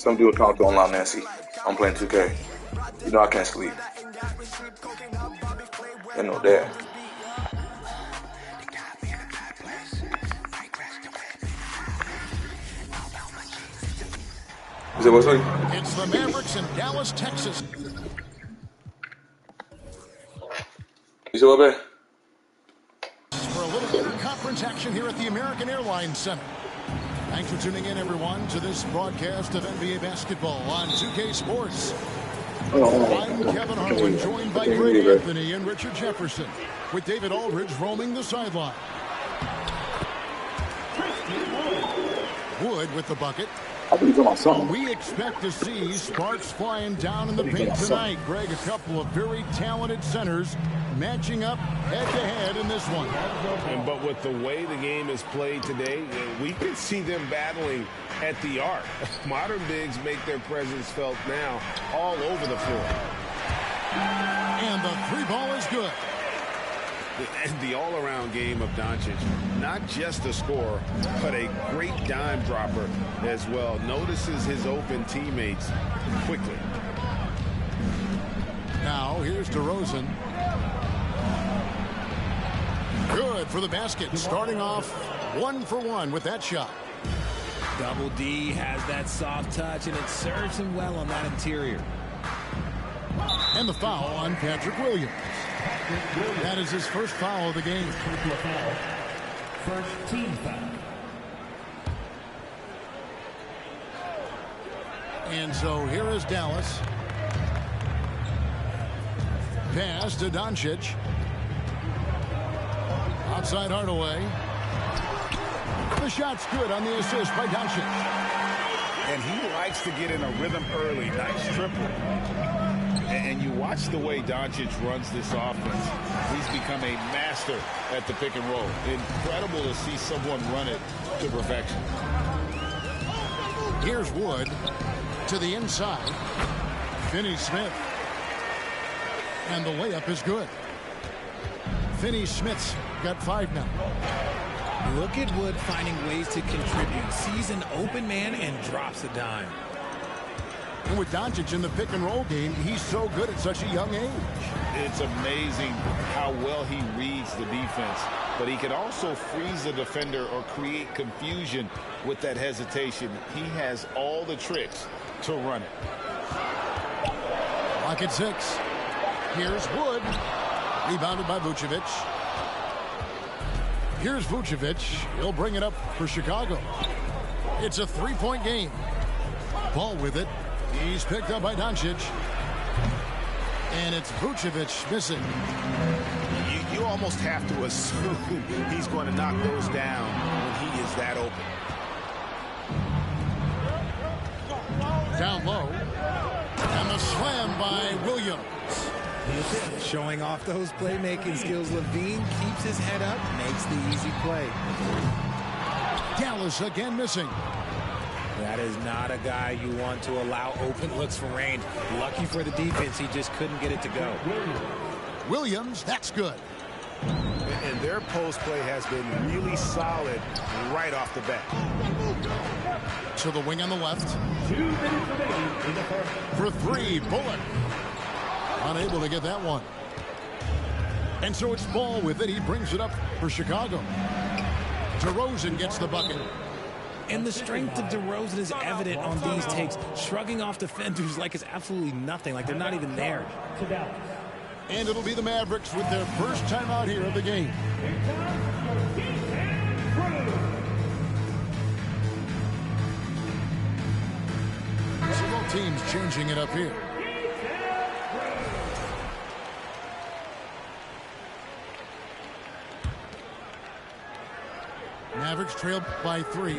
Some dude talk to online, Nancy. I'm playing 2K. You know I can't sleep. You know that. Is it what's up? It's the Mavericks in Dallas, Texas. You said what, man? For a little conference action here at the American Airlines Center. Thanks for tuning in, everyone, to this broadcast of NBA basketball on 2K Sports. I'm Kevin Harlan, joined by Greg Anthony and Richard Jefferson, with David Aldridge roaming the sideline. Wood with the bucket. We expect to see sparks flying down in the paint tonight. Greg, a couple of very talented centers matching up head-to-head in this one. But with the way the game is played today, we can see them battling at the arc. Modern bigs make their presence felt now all over the floor. And the three ball is good. And the all-around game of Doncic, not just a scorer, but a great dime dropper as well. Notices his open teammates quickly. Now, here's DeRozan. Good for the basket. Starting off 1 for 1 with that shot. Double D has that soft touch, and it serves him well on that interior. And the foul on Patrick Williams. That is his first foul of the game. First team foul. And so here is Dallas. Pass to Doncic. Outside Hardaway. The shot's good on the assist by Doncic. And he likes to get in a rhythm early. Nice triple. And you watch the way Doncic runs this offense. He's become a master at the pick and roll. Incredible to see someone run it to perfection. Here's Wood to the inside. Finney-Smith. And the layup is good. Finney-Smith's got 5 now. Look at Wood finding ways to contribute. Sees an open man and drops a dime. And with Doncic in the pick and roll game, he's so good at such a young age. It's amazing how well he reads the defense, but he can also freeze the defender or create confusion with that hesitation. He has all the tricks to run it. Pocket 6. Here's Wood. Rebounded by Vucevic. Here's Vucevic. He'll bring it up for Chicago. It's a 3-point game. Ball with it. He's picked up by Doncic. And it's Vucevic missing. You almost have to assume he's going to knock those down when he is that open. Down low. And the slam by Williams. Showing off those playmaking skills. Levine keeps his head up, makes the easy play. Dallas again missing. That is not a guy you want to allow open looks for range. Lucky for the defense, he just couldn't get it to go. Williams, that's good. And their post play has been really solid right off the bat. To the wing on the left. For 3, Bullock. Unable to get that one. And so it's Ball with it. He brings it up for Chicago. DeRozan gets the bucket. And the strength of DeRozan is evident on these takes. Shrugging off defenders like it's absolutely nothing, like they're not even there. And it'll be the Mavericks with their first time out here of the game. So both teams changing it up here. Mavericks trailed by 3.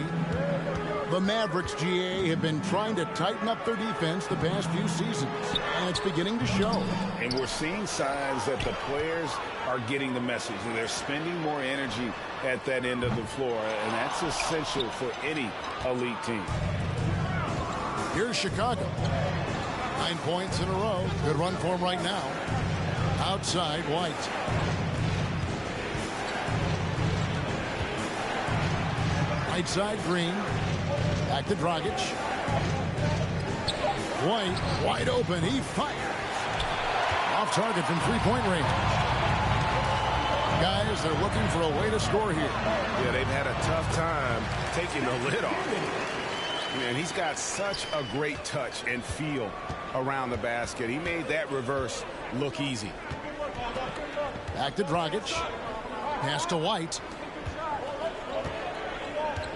The Mavericks, GA, have been trying to tighten up their defense the past few seasons, and it's beginning to show. And we're seeing signs that the players are getting the message. They're spending more energy at that end of the floor, and that's essential for any elite team. Here's Chicago. 9 points in a row. Good run for them right now. Outside, White. Right side, Green. Back to Dragic. White wide open. He fires. Off target from three-point range. Guys, they're looking for a way to score here. Yeah, they've had a tough time taking the lid off. Man, he's got such a great touch and feel around the basket. He made that reverse look easy. Back to Dragic. Pass to White.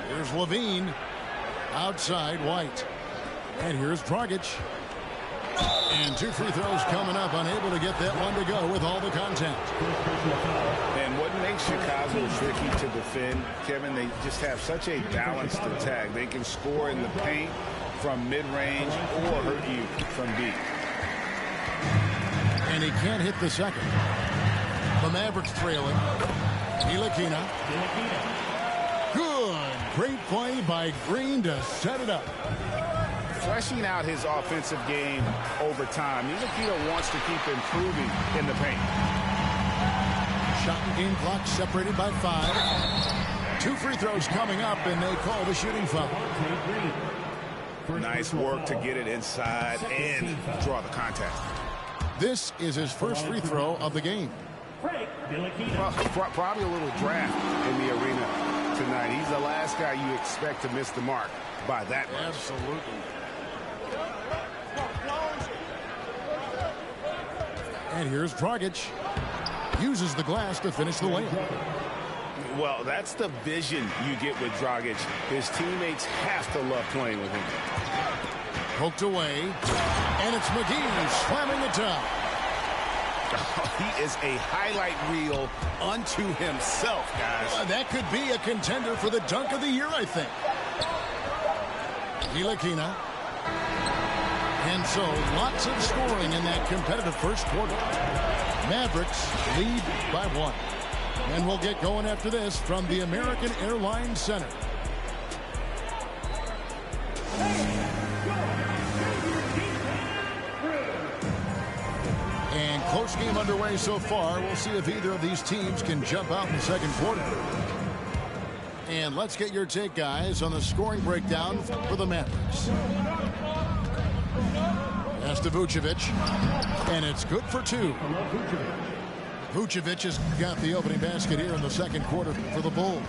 Here's Levine. Outside White. And here's Dragic. And 2 free throws coming up. Unable to get that one to go with all the contact. And what makes Chicago tricky to defend, Kevin, they just have such a balanced attack. They can score in the paint from mid-range or hurt you from deep. And he can't hit the second. The Mavericks trailing. Ntilikina. Good. Great play by Green to set it up. Fleshing out his offensive game over time. Ntilikina wants to keep improving in the paint. Shot and game clock separated by 5. 2 free throws coming up, and they call the shooting foul. Nice work to get it inside and draw the contact. This is his first free throw of the game. Probably a little draft in the arena tonight. He's the last guy you expect to miss the mark by that much. Absolutely. And here's Dragic. Uses the glass to finish the layup. Well, that's the vision you get with Dragic. His teammates have to love playing with him. Poked away. And it's McGee slamming the top. He is a highlight reel unto himself, guys. That could be a contender for the dunk of the year, I think. Ntilikina. And so, lots of scoring in that competitive first quarter. Mavericks lead by 1. And we'll get going after this from the American Airlines Center. And close game underway so far. We'll see if either of these teams can jump out in the second quarter. And let's get your take, guys, on the scoring breakdown for the Mavericks. Pass to Vucevic. And it's good for 2. Vucevic has got the opening basket here in the second quarter for the Bulls.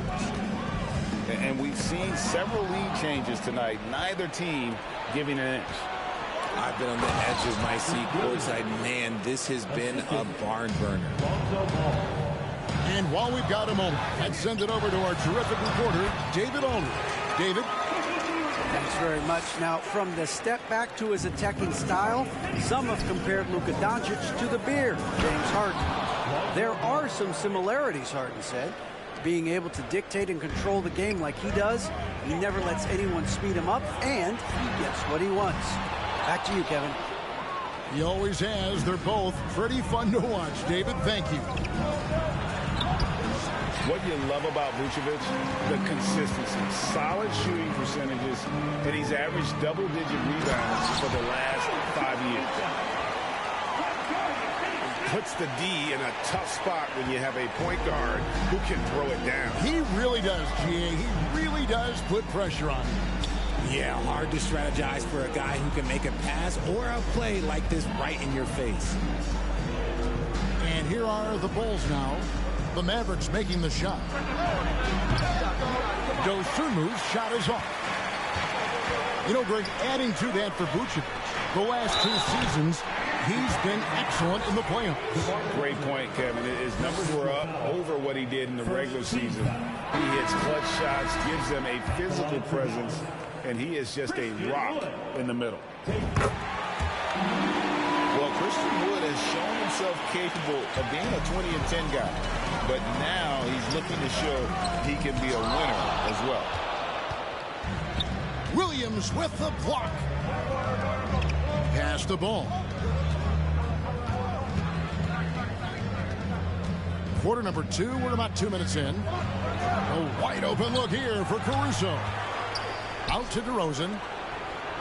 And we've seen several lead changes tonight. Neither team giving an inch. I've been on the edge of my seat courtside. Man, this has been a barn burner. And while we've got a moment, let's send it over to our terrific reporter, David Aldridge. David? Thanks very much. Now, from the step back to his attacking style, some have compared Luka Doncic to the Beard, James Harden. There are some similarities, Harden said. Being able to dictate and control the game like he does, he never lets anyone speed him up, and he gets what he wants. Back to you, Kevin. He always has. They're both pretty fun to watch. David, thank you. What you love about Vucevic, the consistency, solid shooting percentages, and he's averaged double-digit rebounds for the last 5 years. Puts the D in a tough spot when you have a point guard who can throw it down. He really does, GA. He really does put pressure on him. Yeah, hard to strategize for a guy who can make a pass or a play like this right in your face. And here are the Bulls now. The Mavericks making the shot. Dosunmu's shot is off. You know, Greg, adding to that for Vucevic, the last 2 seasons, he's been excellent in the playoffs. Great point, Kevin. His numbers were up over what he did in the regular season. He hits clutch shots, gives them a physical presence, and he is just a rock in the middle. Well, Christian Wood has shown himself capable of being a 20 and 10 guy, but now he's looking to show he can be a winner as well. Williams with the block. Pass the ball. Quarter number 2. We're about 2 minutes in. A wide open look here for Caruso. Out to DeRozan.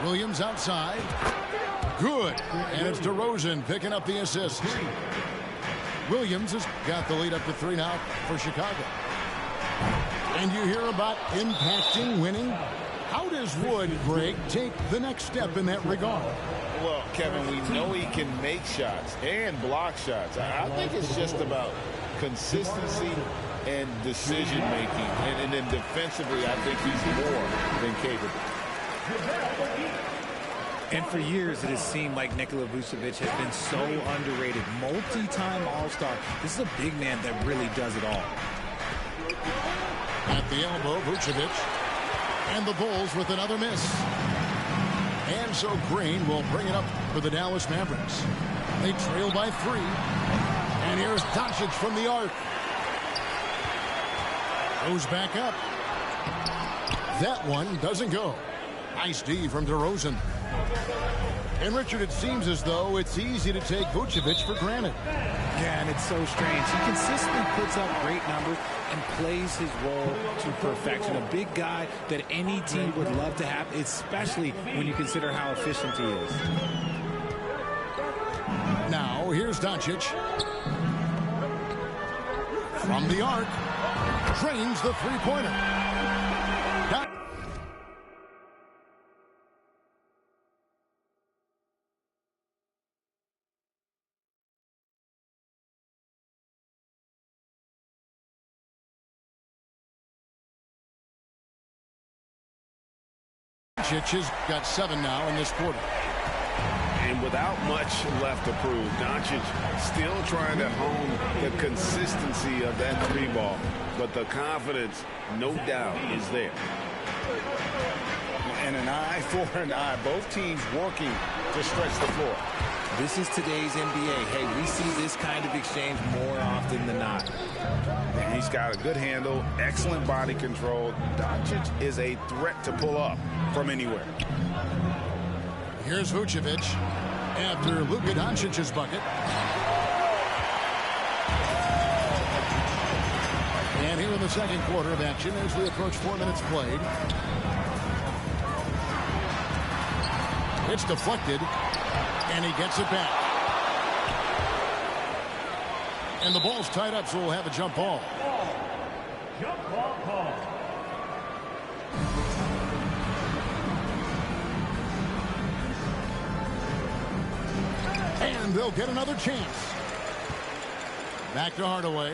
Williams outside. Good. And it's DeRozan picking up the assist. Williams has got the lead up to 3 now for Chicago. And you hear about impacting winning? How does Wood, Greg, take the next step in that regard? Well, Kevin, we know he can make shots and block shots. I think it's just about consistency and decision-making. And then defensively, I think he's more than capable. And for years, it has seemed like Nikola Vucevic has been so underrated. Multi-time All-Star. This is a big man that really does it all. At the elbow, Vucevic. And the Bulls with another miss. And so Green will bring it up for the Dallas Mavericks. They trail by 3. And here's Doncic from the arc. Goes back up. That one doesn't go. Nice D from DeRozan. And Richard, it seems as though it's easy to take Vucevic for granted. Yeah, and it's so strange. He consistently puts up great numbers and plays his role to perfection. A big guy that any team would love to have, especially when you consider how efficient he is. Now, here's Doncic. From the arc. Drains the three-pointer. Doncic has got 7 now in this quarter. And without much left to prove, Doncic still trying to hone the consistency of that 3 ball. But the confidence, no doubt, is there. And an eye for an eye. Both teams working to stretch the floor. This is today's NBA. Hey, we see this kind of exchange more often than not. And he's got a good handle, excellent body control. Doncic is a threat to pull up from anywhere. Here's Vucevic after Luka Doncic's bucket. And here in the second quarter of action as we approach 4 minutes played. It's deflected, and he gets it back. And the ball's tied up, so we'll have a jump ball. Jump ball call. And they'll get another chance. Back to Hardaway.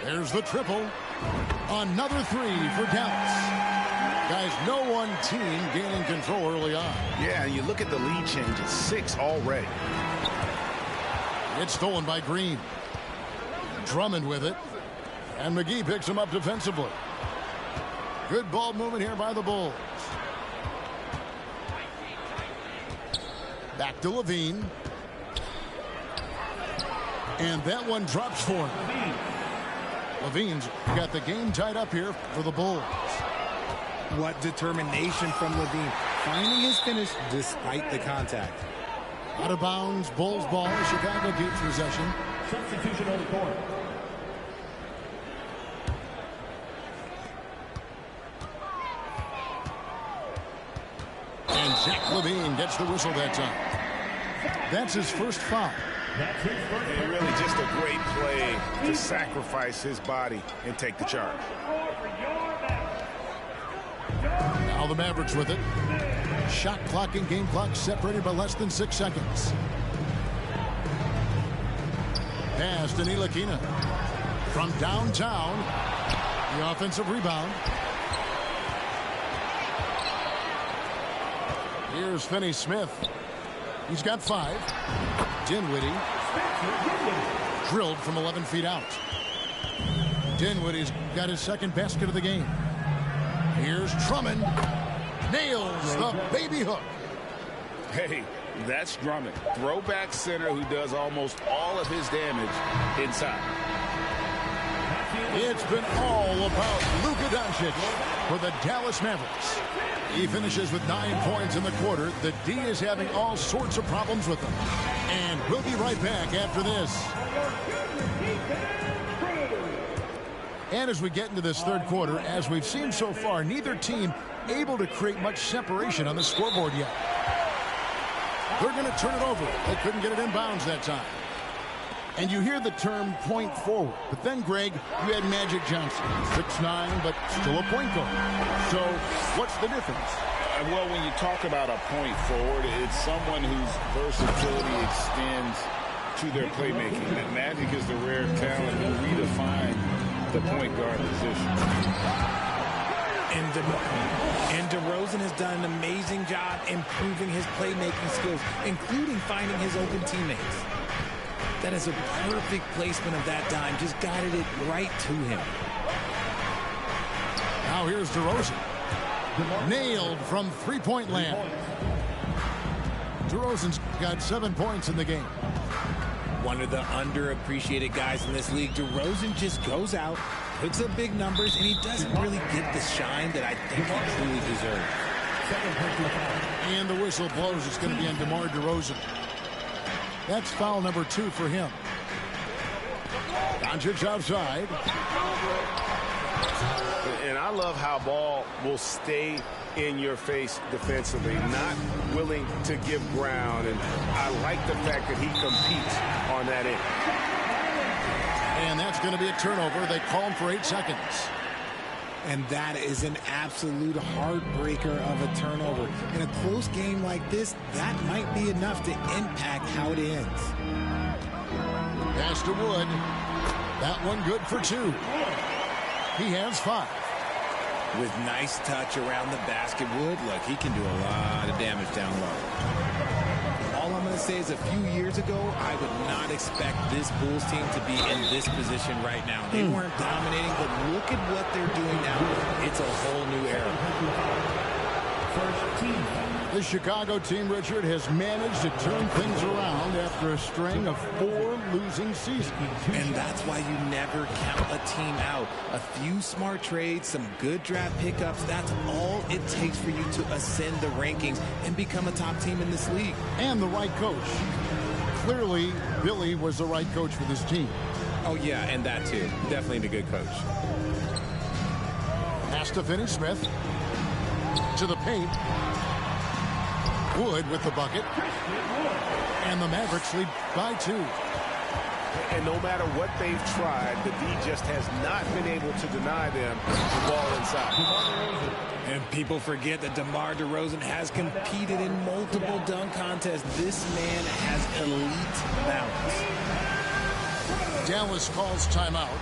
There's the triple. Another 3 for Dallas. Guys, no one team gaining control early on. Yeah, you look at the lead change. It's 6 already. It's stolen by Green. Drummond with it. And McGee picks him up defensively. Good ball movement here by the Bulls. Back to Levine. And that one drops for him. Levine's got the game tied up here for the Bulls. What determination from Levine. Finding his finish despite the contact. Out of bounds, Bulls ball. Chicago keeps possession. Substitution on the court. And Zach Levine gets the whistle that time. That's his first foul. And really just a great play to sacrifice his body and take the charge. Now the Mavericks with it. Shot clock and game clock separated by less than 6 seconds. Pass to Ntilikina. From downtown. The offensive rebound. Here's Finney-Smith. He's got 5. Dinwiddie. Drilled from 11 feet out. Dinwiddie's got his second basket of the game. Here's Drummond. Nails the baby hook. Hey, that's Drummond. Throwback center who does almost all of his damage inside. It's been all about Luka Doncic for the Dallas Mavericks. He finishes with 9 points in the quarter. The D is having all sorts of problems with him. And we'll be right back after this. And as we get into this third quarter, as we've seen so far, neither team able to create much separation on the scoreboard yet. They're going to turn it over. They couldn't get it in bounds that time. And you hear the term point forward. But then, Greg, you had Magic Johnson, 6'9", but still a point guard. So what's the difference? Well, when you talk about a point forward, it's someone whose versatility extends to their playmaking. Magic is the rare talent who redefined the point guard position. And DeRozan has done an amazing job improving his playmaking skills, including finding his open teammates. That is a perfect placement of that dime. Just guided it right to him. Now here's DeRozan. Nailed from three-point land. DeRozan's got 7 points in the game. One of the underappreciated guys in this league. DeRozan just goes out, puts up big numbers, and he doesn't really get the shine that I think he truly deserves. And the whistle blows. It's going to be on DeMar DeRozan. That's foul number 2 for him. Doncic outside. And I love how ball will stay in your face defensively, not willing to give ground. And I like the fact that he competes on that end. And that's going to be a turnover. They call him for 8 seconds. And that is an absolute heartbreaker of a turnover. In a close game like this, that might be enough to impact how it ends. Pass to Wood. That one good for 2. He has 5. With nice touch around the basket, Wood, look, he can do a lot of damage down low. All I'm going to say is a few years ago, I would not expect this Bulls team to be in this position right now. They weren't dominating, but look at what they're doing now. It's a whole new era. First team. The Chicago team, Richard, has managed to turn things around after a string of 4 losing seasons. And that's why you never count a team out. A few smart trades, some good draft pickups, that's all it takes for you to ascend the rankings and become a top team in this league. And the right coach. Clearly, Billy was the right coach for this team. Oh, yeah, and that too. Definitely the good coach. Has to finish Smith. To the paint. Wood with the bucket. And the Mavericks lead by 2. And no matter what they've tried, the D just has not been able to deny them the ball inside. And people forget that DeMar DeRozan has competed in multiple dunk contests. This man has elite balance. Dallas calls timeout.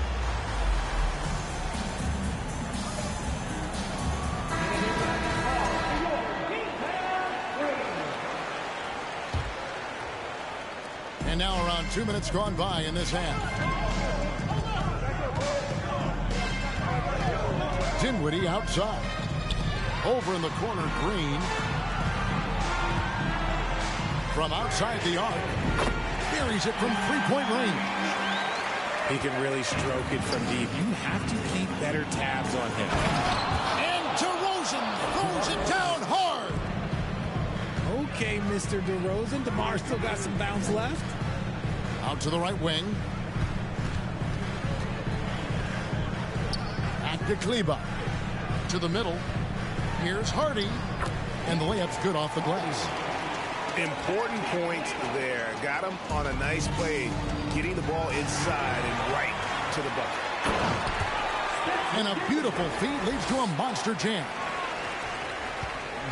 And now around 2 minutes gone by in this half. Dinwiddie outside. Over in the corner, Green. From outside the arc. Buries it from three-point range. He can really stroke it from deep. You have to keep better tabs on him. And DeRozan throws it down hard. Okay, Mr. DeRozan. DeMar still got some bounce left. Out to the right wing. Back to Kleba. To the middle. Here's Hardy. And the layup's good off the glass. Important points there. Got him on a nice play, getting the ball inside and right to the bucket. And a beautiful feed leads to a monster jam.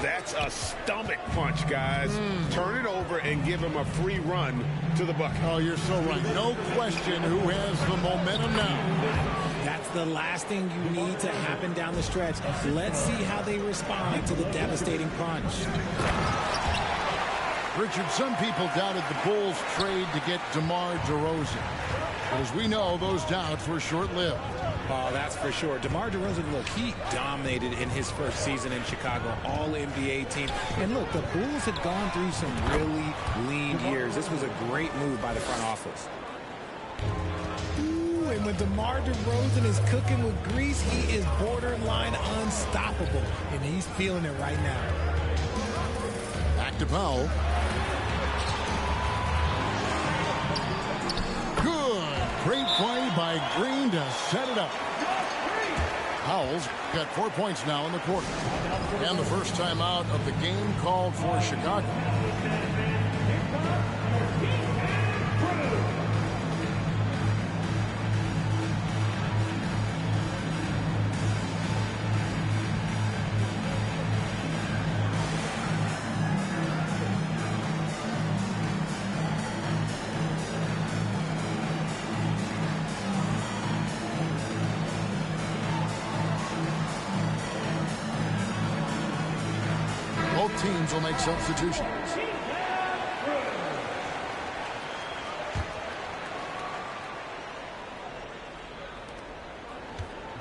That's a stomach punch, guys. Turn it over and give him a free run to the bucket. Oh, you're so right. No question who has the momentum now. That's the last thing you need to happen down the stretch. Let's see how they respond to the devastating punch. Richard, some people doubted the Bulls' trade to get DeMar DeRozan. But as we know, those doubts were short-lived. Oh, that's for sure. DeMar DeRozan, look, he dominated in his first season in Chicago, all-NBA team. And look, the Bulls had gone through some really lean years. This was a great move by the front office. Ooh, and when DeMar DeRozan is cooking with grease, he is borderline unstoppable. And he's feeling it right now. Back to Powell. Great play by Green to set it up. Powell's got 4 points now in the quarter. And the first timeout of the game called for Chicago. Both teams will make substitutions.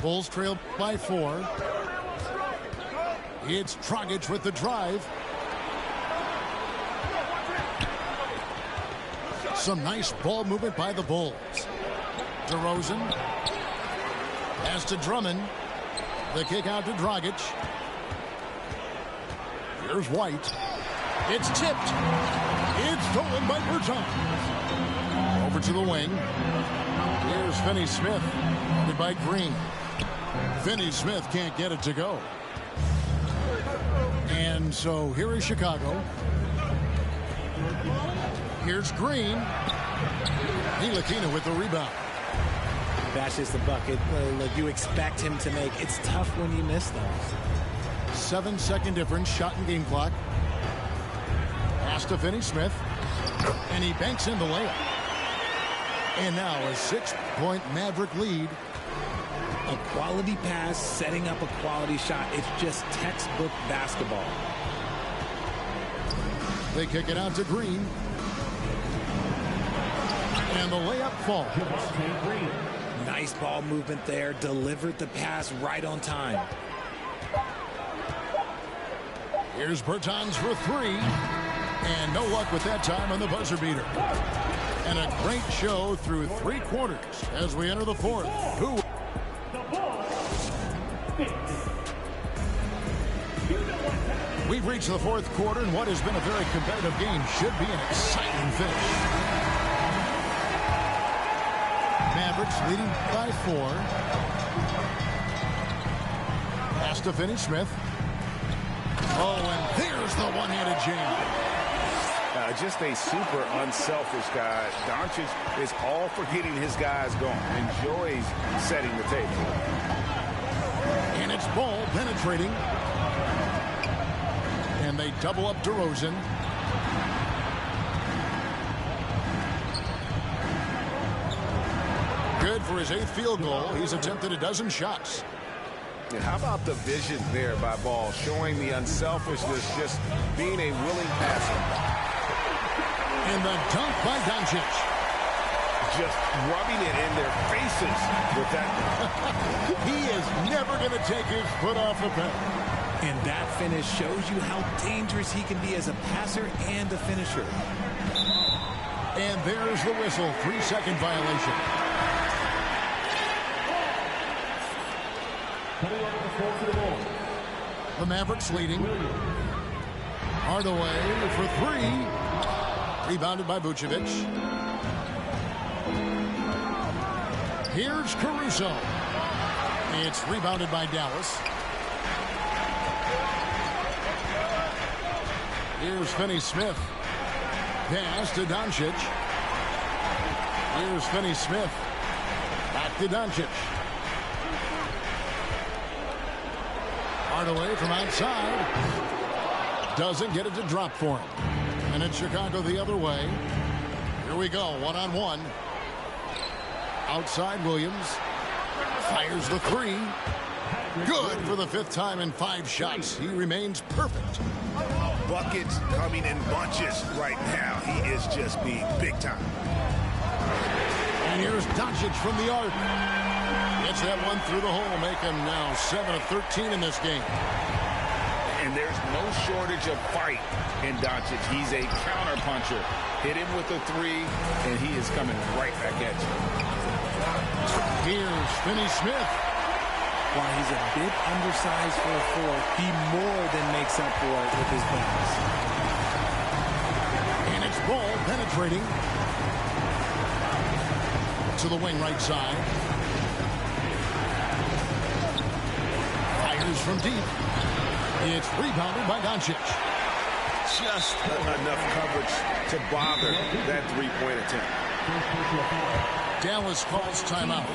Bulls trail by 4. It's Dragic with the drive. Some nice ball movement by the Bulls. DeRozan. Pass to Drummond. The kick out to Dragic. Here's White. It's tipped. It's stolen by Bertans. Over to the wing. Here's Finney-Smith. Guarded by Green. Finney-Smith can't get it to go. And so here is Chicago. Here's Green. Ntilikina with the rebound. Bashes the bucket like you expect him to make. It's tough when you miss those. 7-second difference, shot and game clock. Pass to Finney-Smith. And he banks in the layup. And now a 6-point Maverick lead. A quality pass, setting up a quality shot. It's just textbook basketball. They kick it out to Green. And the layup falls. Nice ball movement there. Delivered the pass right on time. Here's Bertans for 3. And no luck with that time on the buzzer beater. And a great show through 3 quarters as we enter the 4th. We've reached the 4th quarter, and what has been a very competitive game should be an exciting finish. Mavericks leading by 4. Pass to Finney-Smith. Oh, and there's the one-handed jam. Just a super unselfish guy. Doncic is all for getting his guys going. Enjoys setting the table. And it's ball penetrating. And they double up DeRozan. Good for his 8th field goal. He's attempted a dozen shots. And how about the vision there by Ball, showing the unselfishness, just being a willing passer. And the dunk by Doncic. Just rubbing it in their faces with that. He is never going to take his foot off the pedal. And that finish shows you how dangerous he can be as a passer and a finisher. And there's the whistle. 3-second violation. The Mavericks leading. Hardaway for 3. Rebounded by Vucevic. Here's Caruso. It's rebounded by Dallas. Here's Finney-Smith. Pass to Doncic. Here's Finney-Smith. Back to Doncic. Hardaway from outside. Doesn't get it to drop for him. And it's Chicago the other way. Here we go, one-on-one. Outside Williams. Fires the 3. Good for the 5th time in 5 shots. He remains perfect. Buckets coming in bunches right now. He is just being big time. And here's Doncic from the arc. Gets that one through the hole, make him now 7 of 13 in this game. And there's no shortage of fight in Doncic. He's a counter-puncher. Hit him with a 3, and he is coming right back at you. Here's Finney-Smith. While he's a bit undersized for a 4, he more than makes up for it with his bounce. And it's ball penetrating to the wing right side. Fires from deep. It's rebounded by Doncic. Just enough coverage to bother that 3-point attempt. Dallas calls timeout.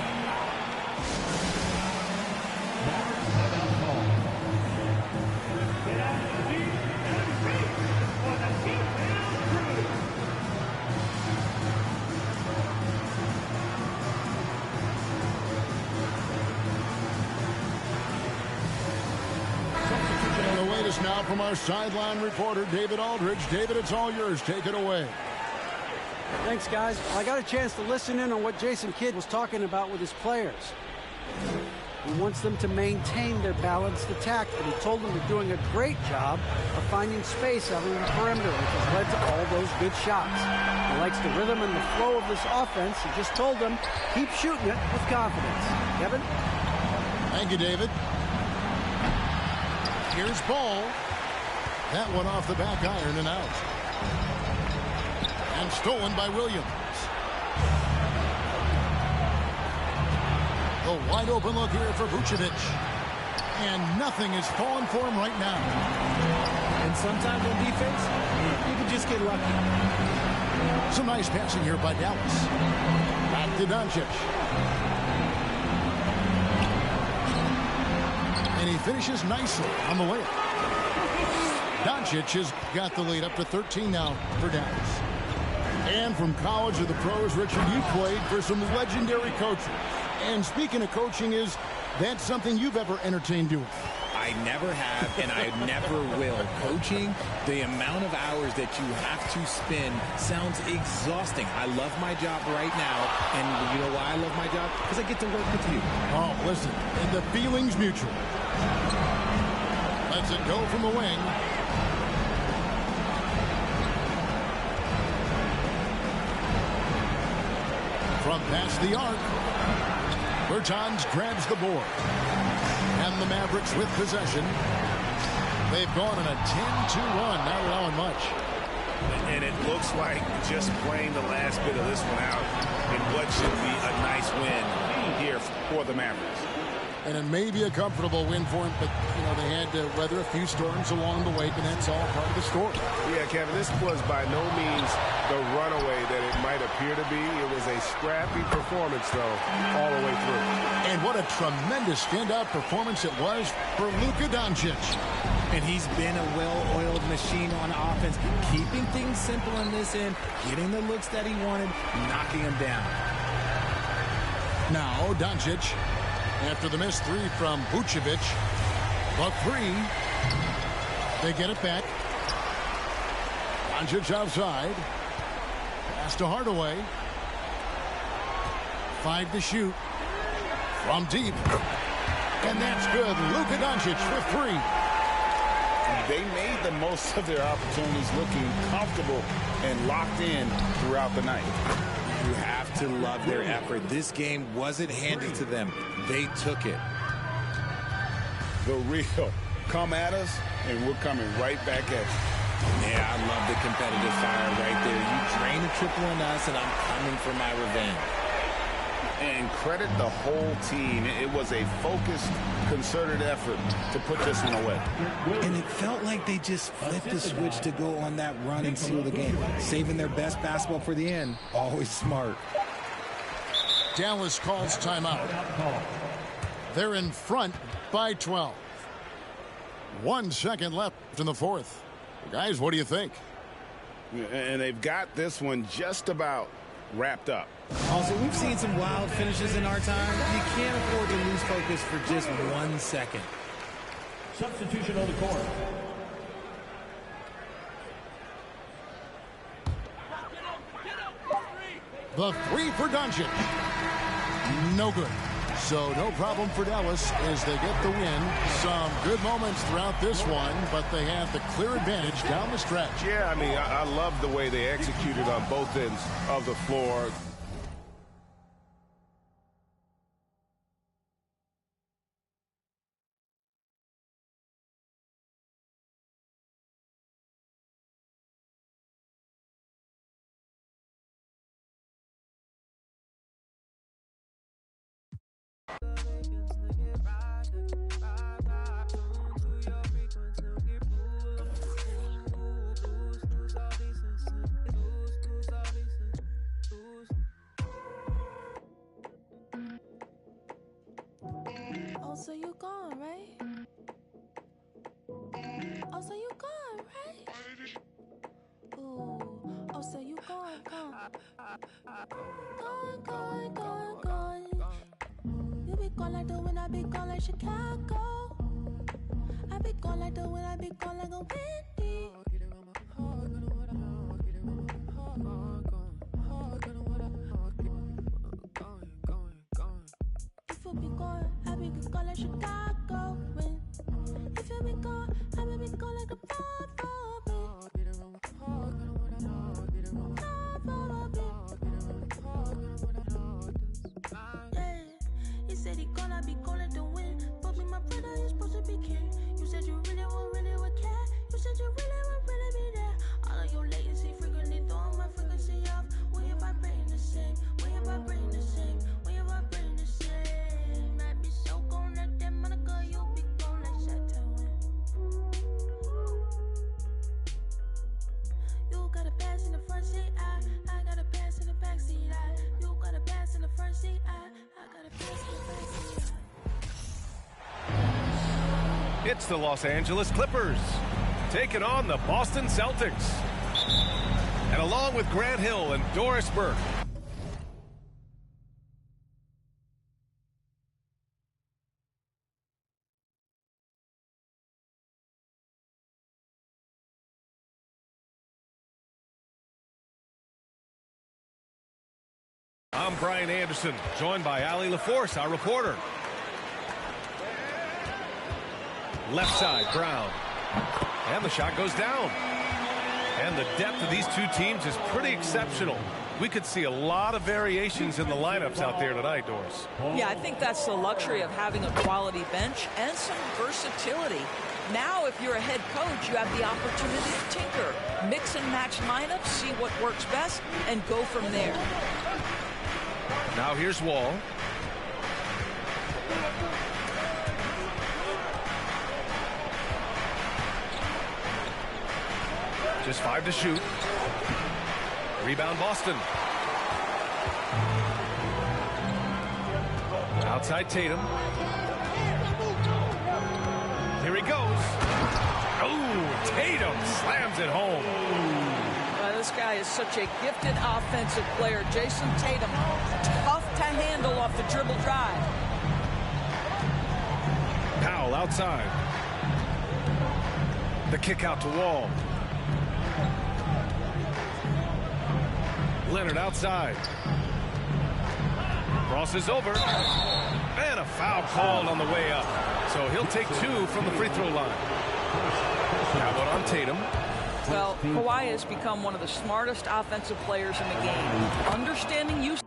Now Now from our sideline reporter, David Aldridge. David, it's all yours. Take it away. Thanks, guys. I got a chance to listen in on what Jason Kidd was talking about with his players. He wants them to maintain their balanced attack, but he told them they're doing a great job of finding space out on the perimeter, which has led to all those good shots. He likes the rhythm and the flow of this offense. He just told them, keep shooting it with confidence. Kevin? Thank you, David. Here's Ball. That one off the back iron and out. And stolen by Williams. A wide open look here for Vucevic. And nothing is falling for him right now. And sometimes on defense, you can just get lucky. Some nice passing here by Dallas. Back to Doncic. And he finishes nicely on the layup. Doncic has got the lead up to 13 now for Dallas. And from college to the pros, Richard, you played for some legendary coaches. And speaking of coaching, is that something you've ever entertained doing? I never have, and I never will. Coaching, the amount of hours that you have to spend sounds exhausting. I love my job right now, and you know why I love my job? Because I get to work with you. Oh, listen, and the feeling's mutual. Lets it go from the wing. From past the arc, Bertans grabs the board. And the Mavericks with possession. They've gone on a 10-2 run, not allowing much. And it looks like just playing the last bit of this one out in what should be a nice win here for the Mavericks. And it may be a comfortable win for him, but, you know, they had to weather a few storms along the way, and that's all part of the story. Yeah, Kevin, this was by no means the runaway that it might appear to be. It was a scrappy performance, though, all the way through. And what a tremendous standout performance it was for Luka Doncic. And he's been a well-oiled machine on offense, keeping things simple on this end, getting the looks that he wanted, knocking them down. Now, Doncic, after the missed three from Vucevic, but three, they get it back. Doncic outside. Pass to Hardaway. 5 to shoot. From deep. And that's good. Luka Doncic with 3. They made the most of their opportunities, looking comfortable and locked in throughout the night. You have to love their effort. This game wasn't handed to them. They took it. The real come at us, and we're coming right back at you. Yeah, I love the competitive fire right there. You drain a triple on us, and I'm coming for my revenge. And credit the whole team. It was a focused, concerted effort to put this one away. And it felt like they just flipped the switch to go on that run and seal the game. Saving their best basketball for the end. Always smart. Dallas calls timeout. They're in front by 12. 1 second left in the fourth. Guys, what do you think? And they've got this one just about wrapped up. Also, we've seen some wild finishes in our time. You can't afford to lose focus for just 1 second. Substitution on the court. The 3 for Doncic. No good. So no problem for Dallas as they get the win. Some good moments throughout this one, but they have the clear advantage down the stretch. Yeah, I mean, I love the way they executed on both ends of the floor. Oh, so you gone, right? Oh, so you gone, right? Ooh, oh, so you gone. Gone. You be gone like the wind, I be gone like Chicago. I be gone like the wind, I be gone like a windy. If you be gone, I be gone like Chicago wind. If you be gone, I be gone like a yeah, he said he gonna be gone like the wind. But me, my brother, you're supposed to be king. You said you really would care. You said you would really be there. All of your latency frequently throwing my frequency off. When you vibrating the same, when you vibrating the same, when you vibrating the same. I be so gone like that, Monica, you be gone like Saturn. You got a pass in the front seat, I got a pass in the back seat. You got a pass in the front seat, I got a pass in the back seat. It's the Los Angeles Clippers taking on the Boston Celtics. And along with Grant Hill and Doris Burke. I'm Brian Anderson, joined by Allie LaForce, our reporter. Left side, Brown. And the shot goes down. And the depth of these two teams is pretty exceptional. We could see a lot of variations in the lineups out there tonight, Doris. Yeah, I think that's the luxury of having a quality bench and some versatility. Now, if you're a head coach, you have the opportunity to tinker, mix and match lineups, see what works best, and go from there. Now here's Wall. Just 5 to shoot. Rebound Boston. Outside Tatum. Here he goes. Oh, Tatum slams it home. This guy is such a gifted offensive player. Jason Tatum, tough to handle off the dribble drive. Powell outside. The kick out to Wall. Leonard outside. Crosses over. And a foul called on the way up. So he'll take 2 from the free throw line. Now one on Tatum. Well, Kawhi has become one of the smartest offensive players in the game. Understanding use.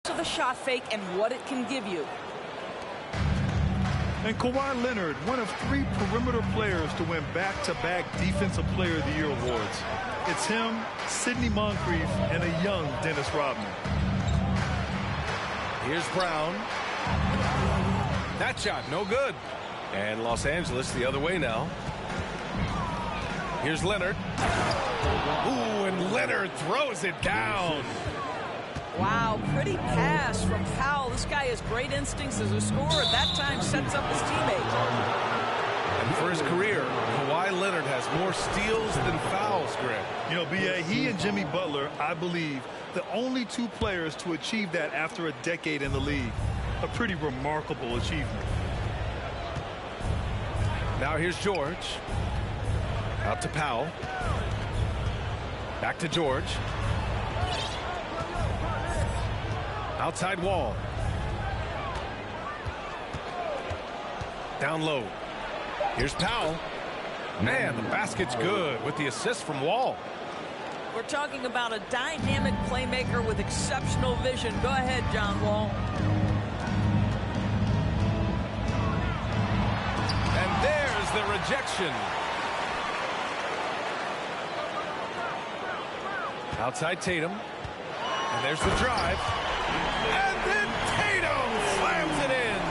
Of the shot fake and what it can give you. And Kawhi Leonard, one of 3 perimeter players to win back-to-back Defensive Player of the Year awards. It's him, Sidney Moncrief, and a young Dennis Rodman. Here's Brown. That shot, no good. And Los Angeles the other way now. Here's Leonard. Ooh, and Leonard throws it down. Wow, pretty pass from Powell. This guy has great instincts as a scorer. At that time, sets up his teammate. And for his career, Kawhi Leonard has more steals than fouls, Greg. You know, B.A., he and Jimmy Butler, I believe, the only 2 players to achieve that after a decade in the league. A pretty remarkable achievement. Now here's George. Out to Powell. Back to George. Outside Wall. Down low. Here's Powell. Man, the basket's good with the assist from Wall. We're talking about a dynamic playmaker with exceptional vision. Go ahead, John Wall. And there's the rejection. Outside Tatum. And there's the drive. And then Tatum slams it in.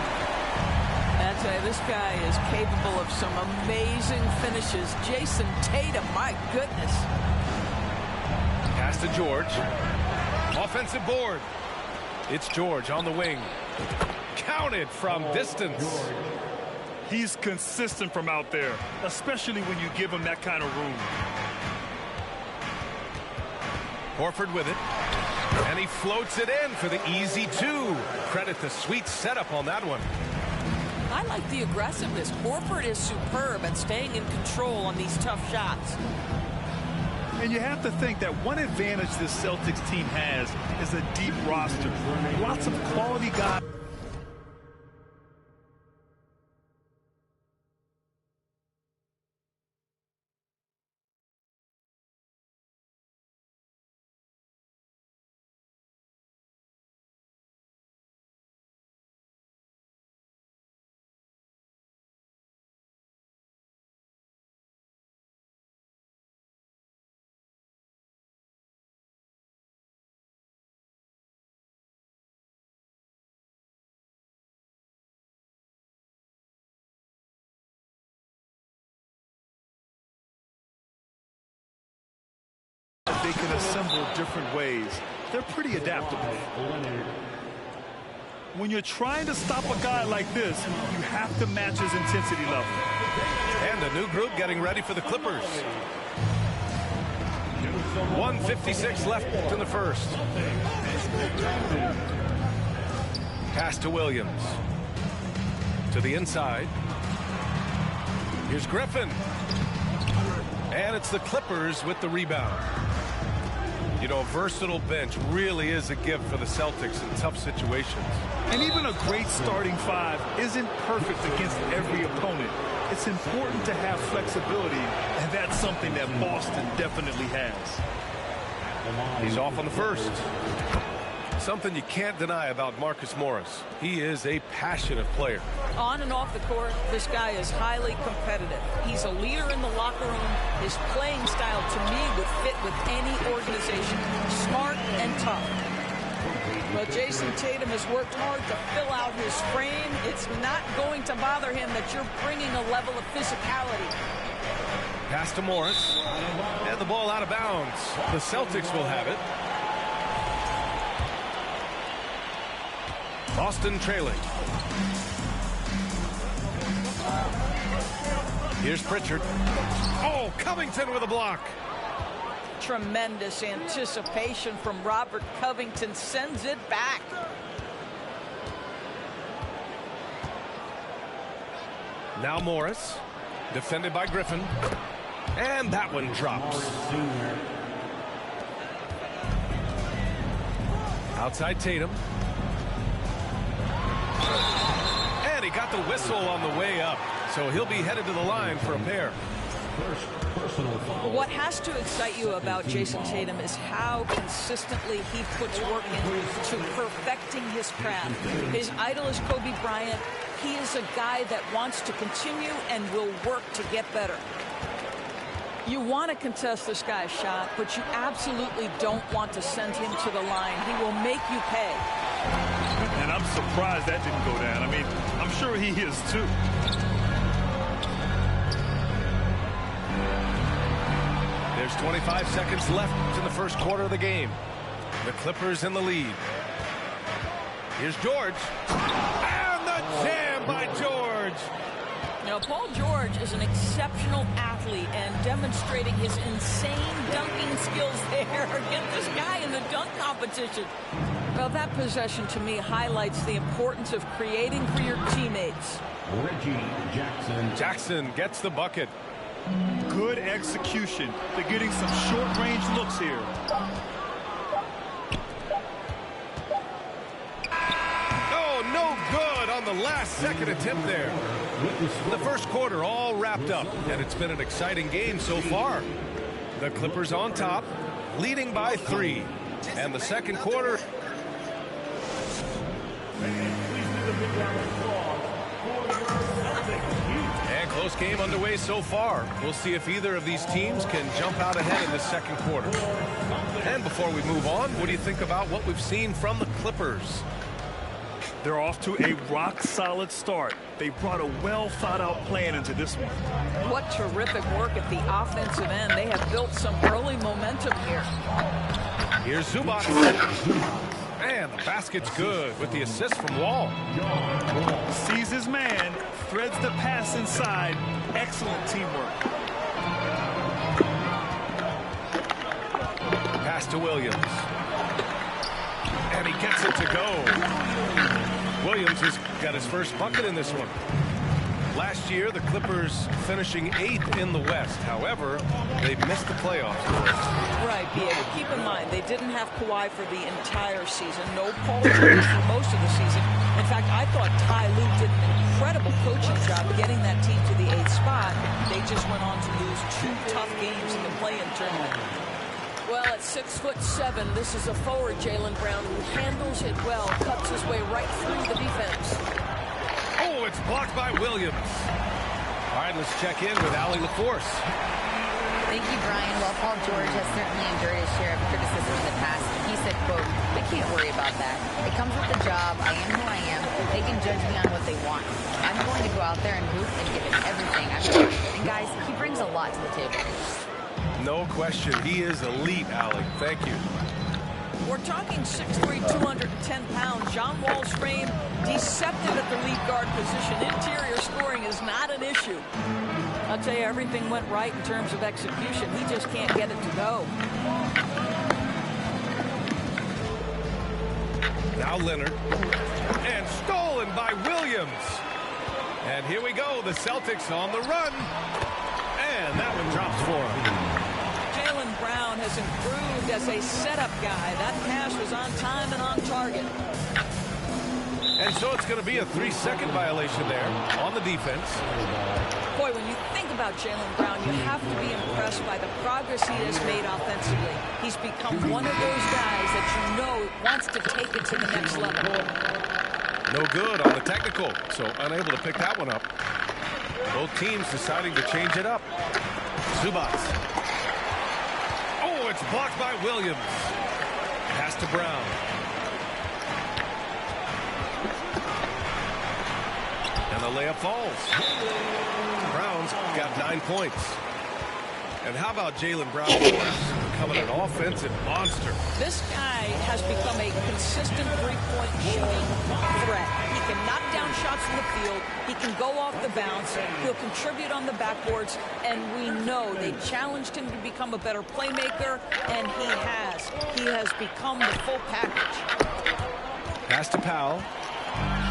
I'd say this guy is capable of some amazing finishes. Jason Tatum, my goodness. Pass to George. Offensive board. It's George on the wing. Counted from distance. He's consistent from out there, especially when you give him that kind of room. Horford with it. And he floats it in for the easy two. Credit the sweet setup on that one. I like the aggressiveness. Horford is superb at staying in control on these tough shots. And you have to think that one advantage this Celtics team has is a deep roster. Lots of quality guys. They can assemble different ways. They're pretty adaptable. When you're trying to stop a guy like this, you have to match his intensity level. And a new group getting ready for the Clippers. 1:56 left in the first. Pass to Williams. To the inside. Here's Griffin. And it's the Clippers with the rebound. You know, a versatile bench really is a gift for the Celtics in tough situations. And even a great starting five isn't perfect against every opponent. It's important to have flexibility, and that's something that Boston definitely has. He's off on the first. Something you can't deny about Marcus Morris. He is a passionate player. On and off the court, this guy is highly competitive. He's a leader in the locker room. His playing style, to me, would fit with any organization. Smart and tough. Well, Jason Tatum has worked hard to fill out his frame. It's not going to bother him that you're bringing a level of physicality. Pass to Morris. And the ball out of bounds. The Celtics will have it. Boston trailing. Here's Pritchard. Oh, Covington with a block. Tremendous anticipation from Robert Covington. Sends it back. Now Morris. Defended by Griffin. And that one drops. Outside Tatum. And he got the whistle on the way up. So he'll be headed to the line for a pair. What has to excite you about Jason Tatum is how consistently he puts work into perfecting his craft. His idol is Kobe Bryant. He is a guy that wants to continue and will work to get better. You want to contest this guy's shot, but you absolutely don't want to send him to the line. He will make you pay. And I'm surprised that didn't go down. I mean, I'm sure he is too. There's 25 seconds left in the first quarter of the game. The Clippers in the lead. Here's George. And the jam by George. Now, Paul George is an exceptional athlete and demonstrating his insane dunking skills there. Get this guy in the dunk competition. Well, that possession to me highlights the importance of creating for your teammates. Reggie Jackson. Jackson gets the bucket. Good execution. They're getting some short-range looks here. Oh, no good on the last-second attempt there. The first quarter all wrapped up, and it's been an exciting game so far. The Clippers on top, leading by 3. And the second quarter... And Close game underway so far. We'll see if either of these teams can jump out ahead in the second quarter. And before we move on, what do you think about what we've seen from the Clippers? They're off to a rock-solid start. They brought a well-thought-out plan into this one. What terrific work at the offensive end. They have built some early momentum here. Here's Zubac. And the basket's good with the assist from Wall. Sees his man, threads the pass inside. Excellent teamwork. Pass to Williams. And he gets it to go. Williams has got his first bucket in this one. Last year, the Clippers finishing 8th in the West. However, they missed the playoffs. Right, Diego. Keep in mind, they didn't have Kawhi for the entire season. No Paul George for most of the season. In fact, I thought Ty Lue did an incredible coaching job getting that team to the 8th spot. They just went on to lose 2 tough games in the play-in tournament. Well, at 6'7", this is a forward, Jaylen Brown, who handles it well, cuts his way right through the defense. Oh, it's blocked by Williams. All right, let's check in with Allie LaForce. Thank you, Brian. Well, Paul George has certainly endured his share of criticism in the past. He said, quote, "I can't worry about that. It comes with the job. I am who I am. They can judge me on what they want. I'm going to go out there and hoop and give it everything I've got." And guys, he brings a lot to the table. No question. He is elite, Allie. Thank you. We're talking 6'3", 210 pounds. John Wall's frame deceptive at the lead guard position. Interior scoring is not an issue. I'll tell you, everything went right in terms of execution. He just can't get it to go. Now Leonard. And stolen by Williams. And here we go. The Celtics on the run. And that one drops for him. Jaylen Brown has improved as a setup guy. That pass was on time and on target. And so it's going to be a 3-second violation there on the defense. Boy, when you think about Jaylen Brown, you have to be impressed by the progress he has made offensively. He's become one of those guys that you know wants to take it to the next level. No good on the technical, so unable to pick that one up. Both teams deciding to change it up. Zubac. Oh, it's blocked by Williams. Pass to Brown. And the layup falls. Brown's got 9 points. And how about Jaylen Brown becoming an offensive monster? This guy has become a consistent three-point shooting threat. He can knock down shots from the field. He can go off the bounce. He'll contribute on the backboards. And we know they challenged him to become a better playmaker, and he has. He has become the full package. Pass to Powell.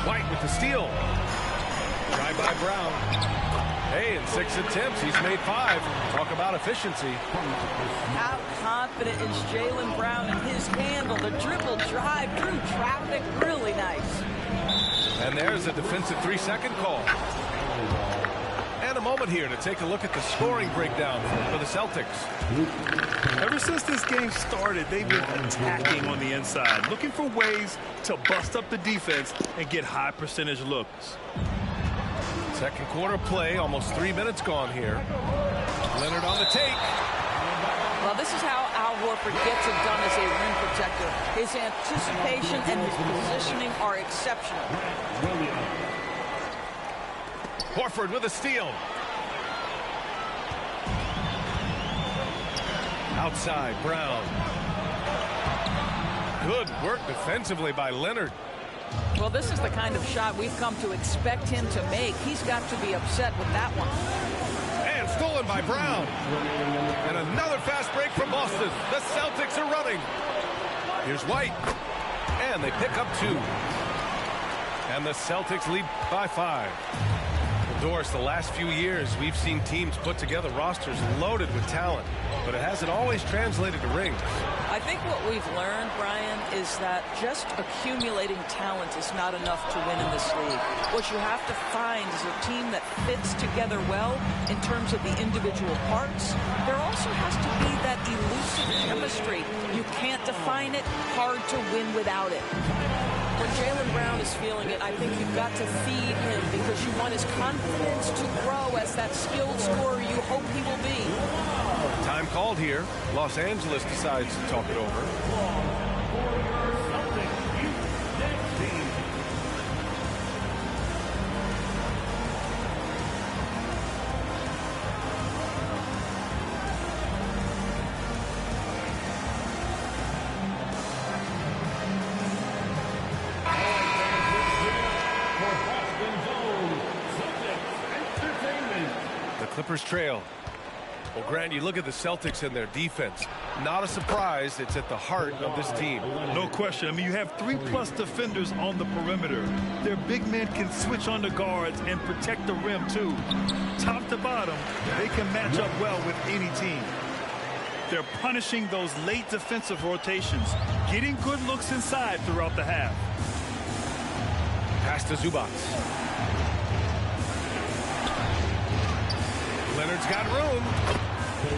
White with the steal. Drive by Brown. Hey, in 6 attempts, he's made 5. Talk about efficiency. How confident is Jaylen Brown in his handle? The dribble drive through traffic, really nice. And there's a defensive 3-second call. And a moment here to take a look at the scoring breakdown for the Celtics. Ever since this game started, they've been attacking on the inside, looking for ways to bust up the defense and get high percentage looks. Second quarter play, almost 3 minutes gone here. Leonard on the take. Well, this is how Al Horford gets it done as a rim protector. His anticipation and his positioning are exceptional. Horford with a steal. Outside, Brown. Good work defensively by Leonard. Well, this is the kind of shot we've come to expect him to make. He's got to be upset with that one. And stolen by Brown. And another fast break from Boston. The Celtics are running. Here's White. And they pick up 2. And the Celtics lead by 5. Doris, the last few years, we've seen teams put together rosters loaded with talent, but it hasn't always translated to rings. I think what we've learned, Brian, is that just accumulating talent is not enough to win in this league. What you have to find is a team that fits together well in terms of the individual parts. There also has to be that elusive chemistry. You can't define it, hard to win without it. when Jaylen Brown is feeling it, I think you've got to feed him because you want his confidence to grow as that skilled scorer you hope he will be. Time called here. Los Angeles decides to talk it over. Clippers trail. Well, Grant, you look at the Celtics and their defense. Not a surprise. It's at the heart of this team. No question. I mean, you have 3+ defenders on the perimeter. Their big men can switch on the guards and protect the rim, too. Top to bottom, they can match up well with any team. They're punishing those late defensive rotations, getting good looks inside throughout the half. Pass to Zubac. Leonard's got room.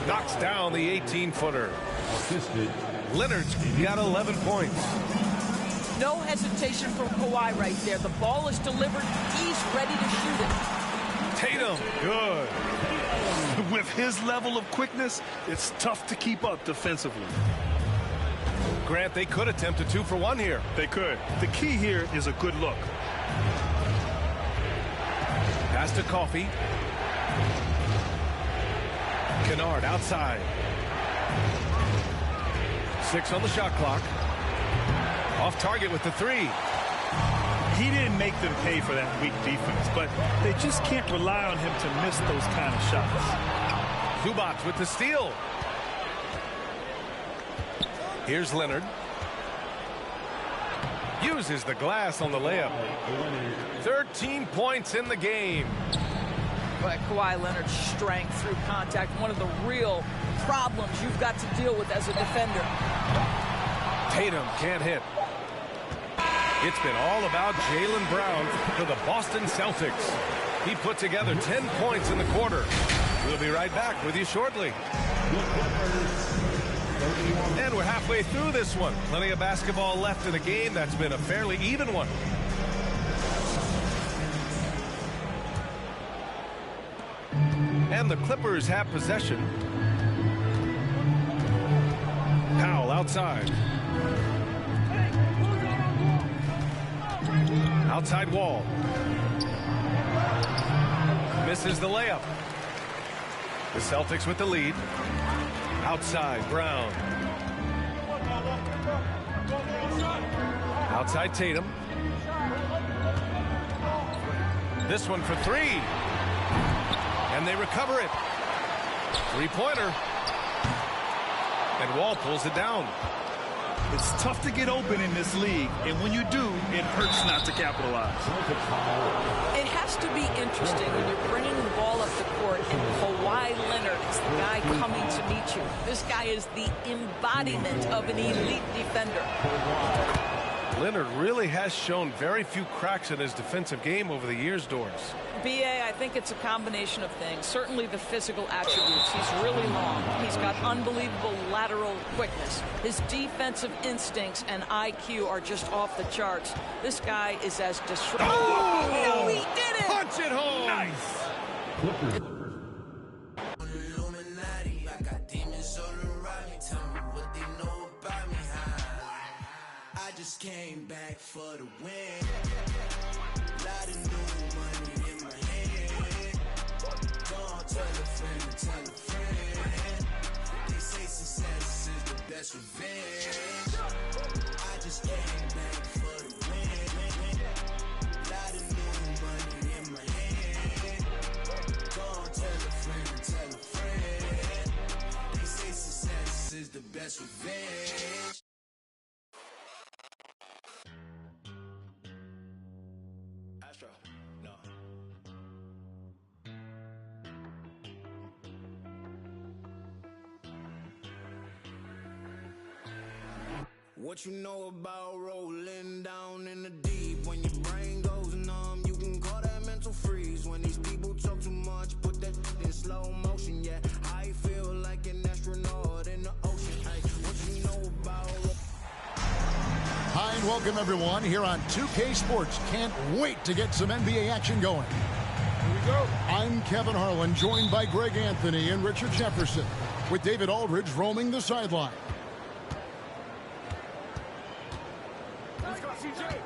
Knocks down the 18-footer. Leonard's got 11 points. No hesitation from Kawhi right there. The ball is delivered. He's ready to shoot it. Tatum, good. With his level of quickness, it's tough to keep up defensively. Grant, they could attempt a 2-for-1 here. They could. The key here is a good look. Pass to Coffey. Kennard outside. 6 on the shot clock. Off target with the 3. He didn't make them pay for that weak defense, but they just can't rely on him to miss those kind of shots. Zubac with the steal. Here's Leonard. Uses the glass on the layup. 13 points in the game. But Kawhi Leonard's strength through contact, one of the real problems you've got to deal with as a defender. Tatum can't hit. It's been all about Jaylen Brown for the Boston Celtics. He put together 10 points in the quarter. We'll be right back with you shortly. And we're halfway through this one. Plenty of basketball left in the game. That's been a fairly even one. And the Clippers have possession. Powell outside. Outside Wall. Misses the layup. The Celtics with the lead. Outside Brown. Outside Tatum. This one for 3. And they recover it. 3-pointer. And Wall pulls it down. It's tough to get open in this league, and when you do, it hurts not to capitalize. It has to be interesting when you're bringing the ball up the court and Kawhi Leonard is the guy coming to meet you. This guy is the embodiment of an elite defender. Leonard really has shown very few cracks in his defensive game over the years, Doris. B.A., I think it's a combination of things. Certainly the physical attributes. He's really long. He's got unbelievable lateral quickness. His defensive instincts and IQ are just off the charts. This guy is as disruptive. Oh! No, he did it! Punch it home! Nice! Came back for the win. Lot of new money in my hand. Gonna tell a friend to tell a friend. They say success is the best revenge. I just came back for the win. Lot of new money in my hand. Gonna tell a friend to tell a friend. They say success is the best revenge. What you know about rolling down in the deep? When your brain goes numb, you can call that mental freeze. When these people talk too much, put that in slow motion. Yeah, I feel like an astronaut in the ocean. Hey, what you know about Hi, and welcome everyone here on 2K Sports. Can't wait to get some NBA action going. Here we go. I'm Kevin Harlan, joined by Greg Anthony and Richard Jefferson, with David Aldridge roaming the sideline.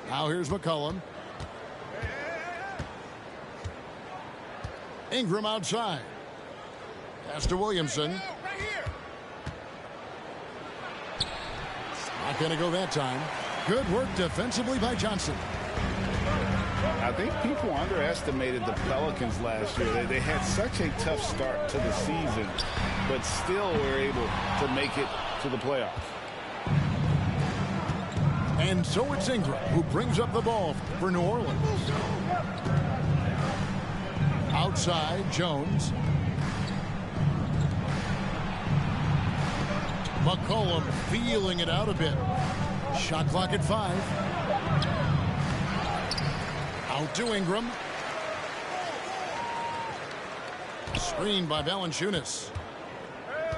Now here's McCollum. Ingram outside. Pass to Williamson. Not going to go that time. Good work defensively by Johnson. I think people underestimated the Pelicans last year. They had such a tough start to the season, but still were able to make it to the playoffs. And so it's Ingram who brings up the ball for New Orleans. Outside, Jones. McCollum feeling it out a bit. Shot clock at 5. Out to Ingram. Screened by Valanciunas.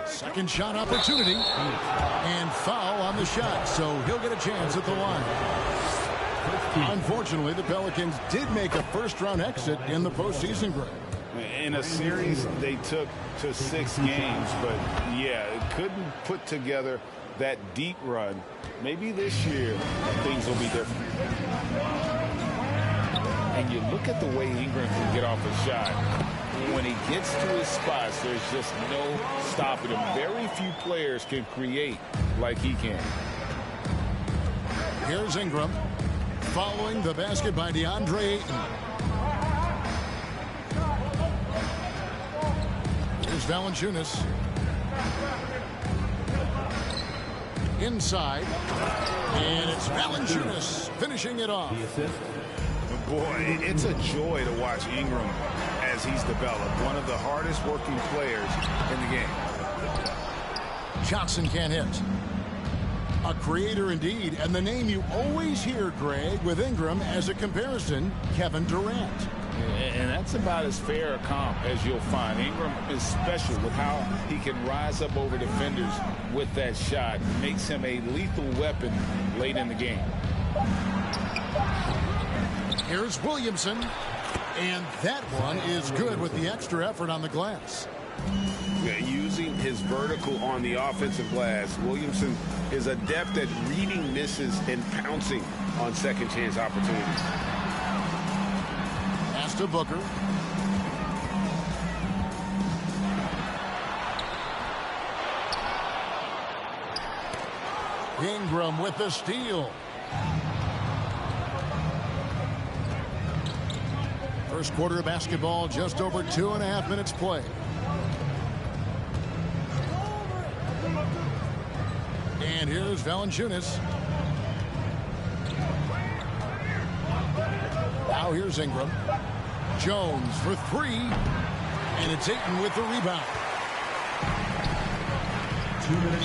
Second shot opportunity. And foul on the shot, so he'll get a chance at the line. Unfortunately, the Pelicans did make a first-round exit in the postseason, Greg. In a series they took to 6 games, but yeah, it couldn't put together that deep run. Maybe this year things will be different. And you look at the way Ingram can get off a shot. When he gets to his spots, there's just no stopping him. Very few players can create like he can. Here's Ingram following the basket by DeAndre Ayton. Here's Valanciunas. Inside. And it's Valanciunas finishing it off. Boy, it's a joy to watch Ingram as he's developed. One of the hardest working players in the game. Johnson can't hit. A creator indeed, and the name you always hear, Greg, with Ingram as a comparison, Kevin Durant. And that's about as fair a comp as you'll find. Ingram is special with how he can rise up over defenders with that shot. Makes him a lethal weapon late in the game. Here's Williamson. And that one is good with the extra effort on the glass. Yeah, using his vertical on the offensive glass, Williamson is adept at reading misses and pouncing on second chance opportunities. Pass to Booker. Ingram with the steal. First quarter of basketball, just over 2.5 minutes play. And here's Valanciunas. Now here's Ingram. Jones for 3. And it's Ayton with the rebound.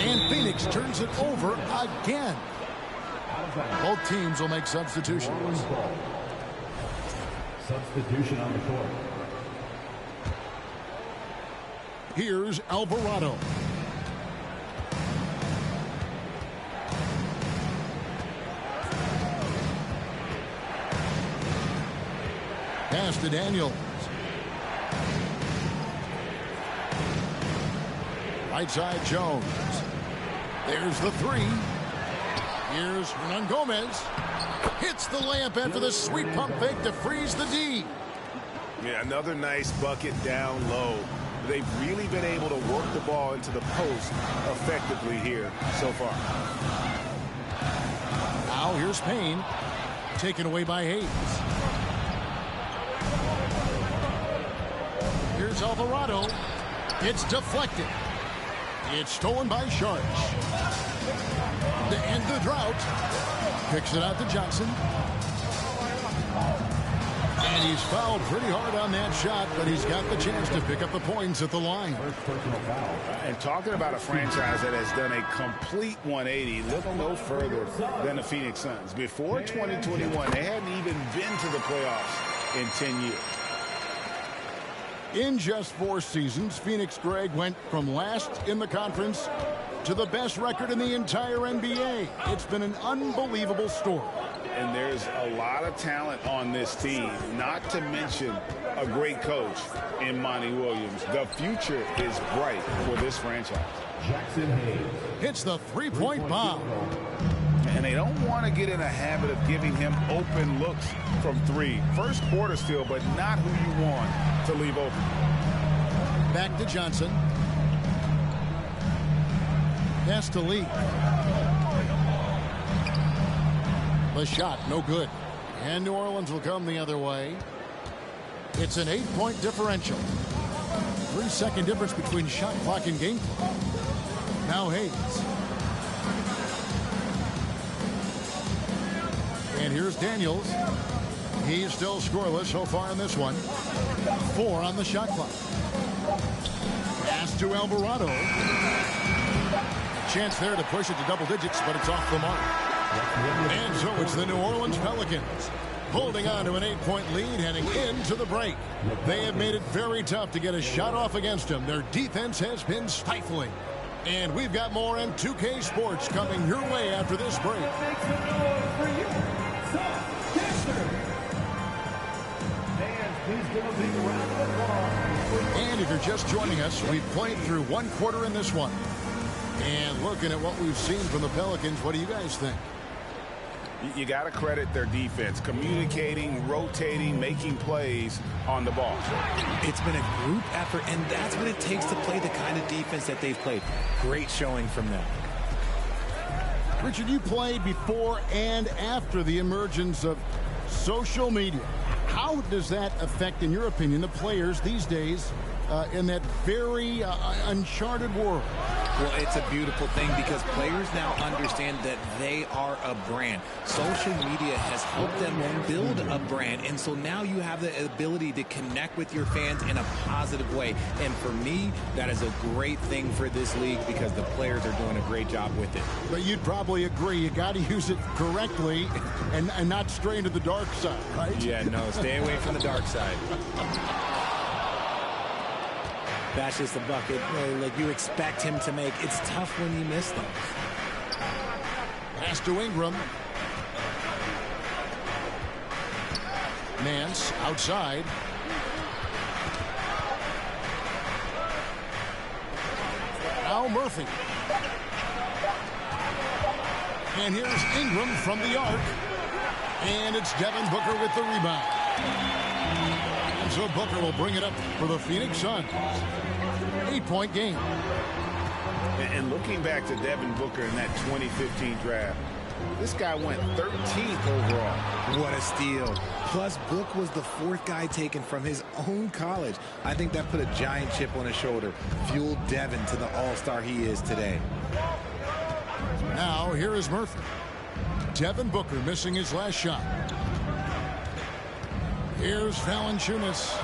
And Phoenix turns it over again. Both teams will make substitutions. Substitution on the court. Here's Alvarado. Pass to Daniels. Right side, Jones. There's the 3. Here's Hernan Gomez. Hits the layup after the sweet pump fake to freeze the D. Yeah, another nice bucket down low. They've really been able to work the ball into the post effectively here so far. Now here's Payne. Taken away by Hayes. Here's Alvarado. It's deflected. It's stolen by Sharks. To end the drought. Kicks it out to Johnson. And he's fouled pretty hard on that shot, but he's got the chance to pick up the points at the line. And talking about a franchise that has done a complete 180, look no further than the Phoenix Suns. Before 2021, they hadn't even been to the playoffs in 10 years. In just 4 seasons, Phoenix, Greg, went from last in the conference to the best record in the entire NBA. It's been an unbelievable story. And there's a lot of talent on this team, not to mention a great coach in Monty Williams. The future is bright for this franchise. Jackson Hayes hits the three-point bomb. And they don't want to get in a habit of giving him open looks from three. First quarter still, but not who you want to leave open. Back to Johnson. Pass to Lee. The shot, no good. And New Orleans will come the other way. It's an 8-point differential. 3-second difference between shot clock and game clock. Now Hayes. And here's Daniels. He's still scoreless so far in this one. 4 on the shot clock. Pass to Alvarado. Chance there to push it to double digits, but it's off the mark. And so it's the New Orleans Pelicans holding on to an 8-point lead heading into the break. They have made it very tough to get a shot off against them. Their defense has been stifling. And we've got more on 2K Sports coming your way after this break. And if you're just joining us, we've played through one quarter in this one. And looking at what we've seen from the Pelicans, what do you guys think? You got to credit their defense, communicating, rotating, making plays on the ball. It's been a group effort, and that's what it takes to play the kind of defense that they've played. Great showing from them. Richard, you played before and after the emergence of social media. How does that affect, in your opinion, the players these days in that very uncharted world? Well, it's a beautiful thing because players now understand that they are a brand. Social media has helped them build a brand, and so now you have the ability to connect with your fans in a positive way. And for me, that is a great thing for this league because the players are doing a great job with it. But you'd probably agree you got to use it correctly and not stray into the dark side, right? Yeah, no, stay away from the dark side. That's just a bucket like you expect him to make. It's tough when you miss them. Pass to Ingram. Nance outside. Now Murphy. And here's Ingram from the arc. And it's Devin Booker with the rebound. And so Booker will bring it up for the Phoenix Suns. 8-point game. And looking back to Devin Booker in that 2015 draft, this guy went 13th overall. What a steal. Plus, Book was the 4th guy taken from his own college. I think that put a giant chip on his shoulder, fueled Devin to the all-star he is today. Now, here is Murphy. Devin Booker missing his last shot. Here's Valanciunas.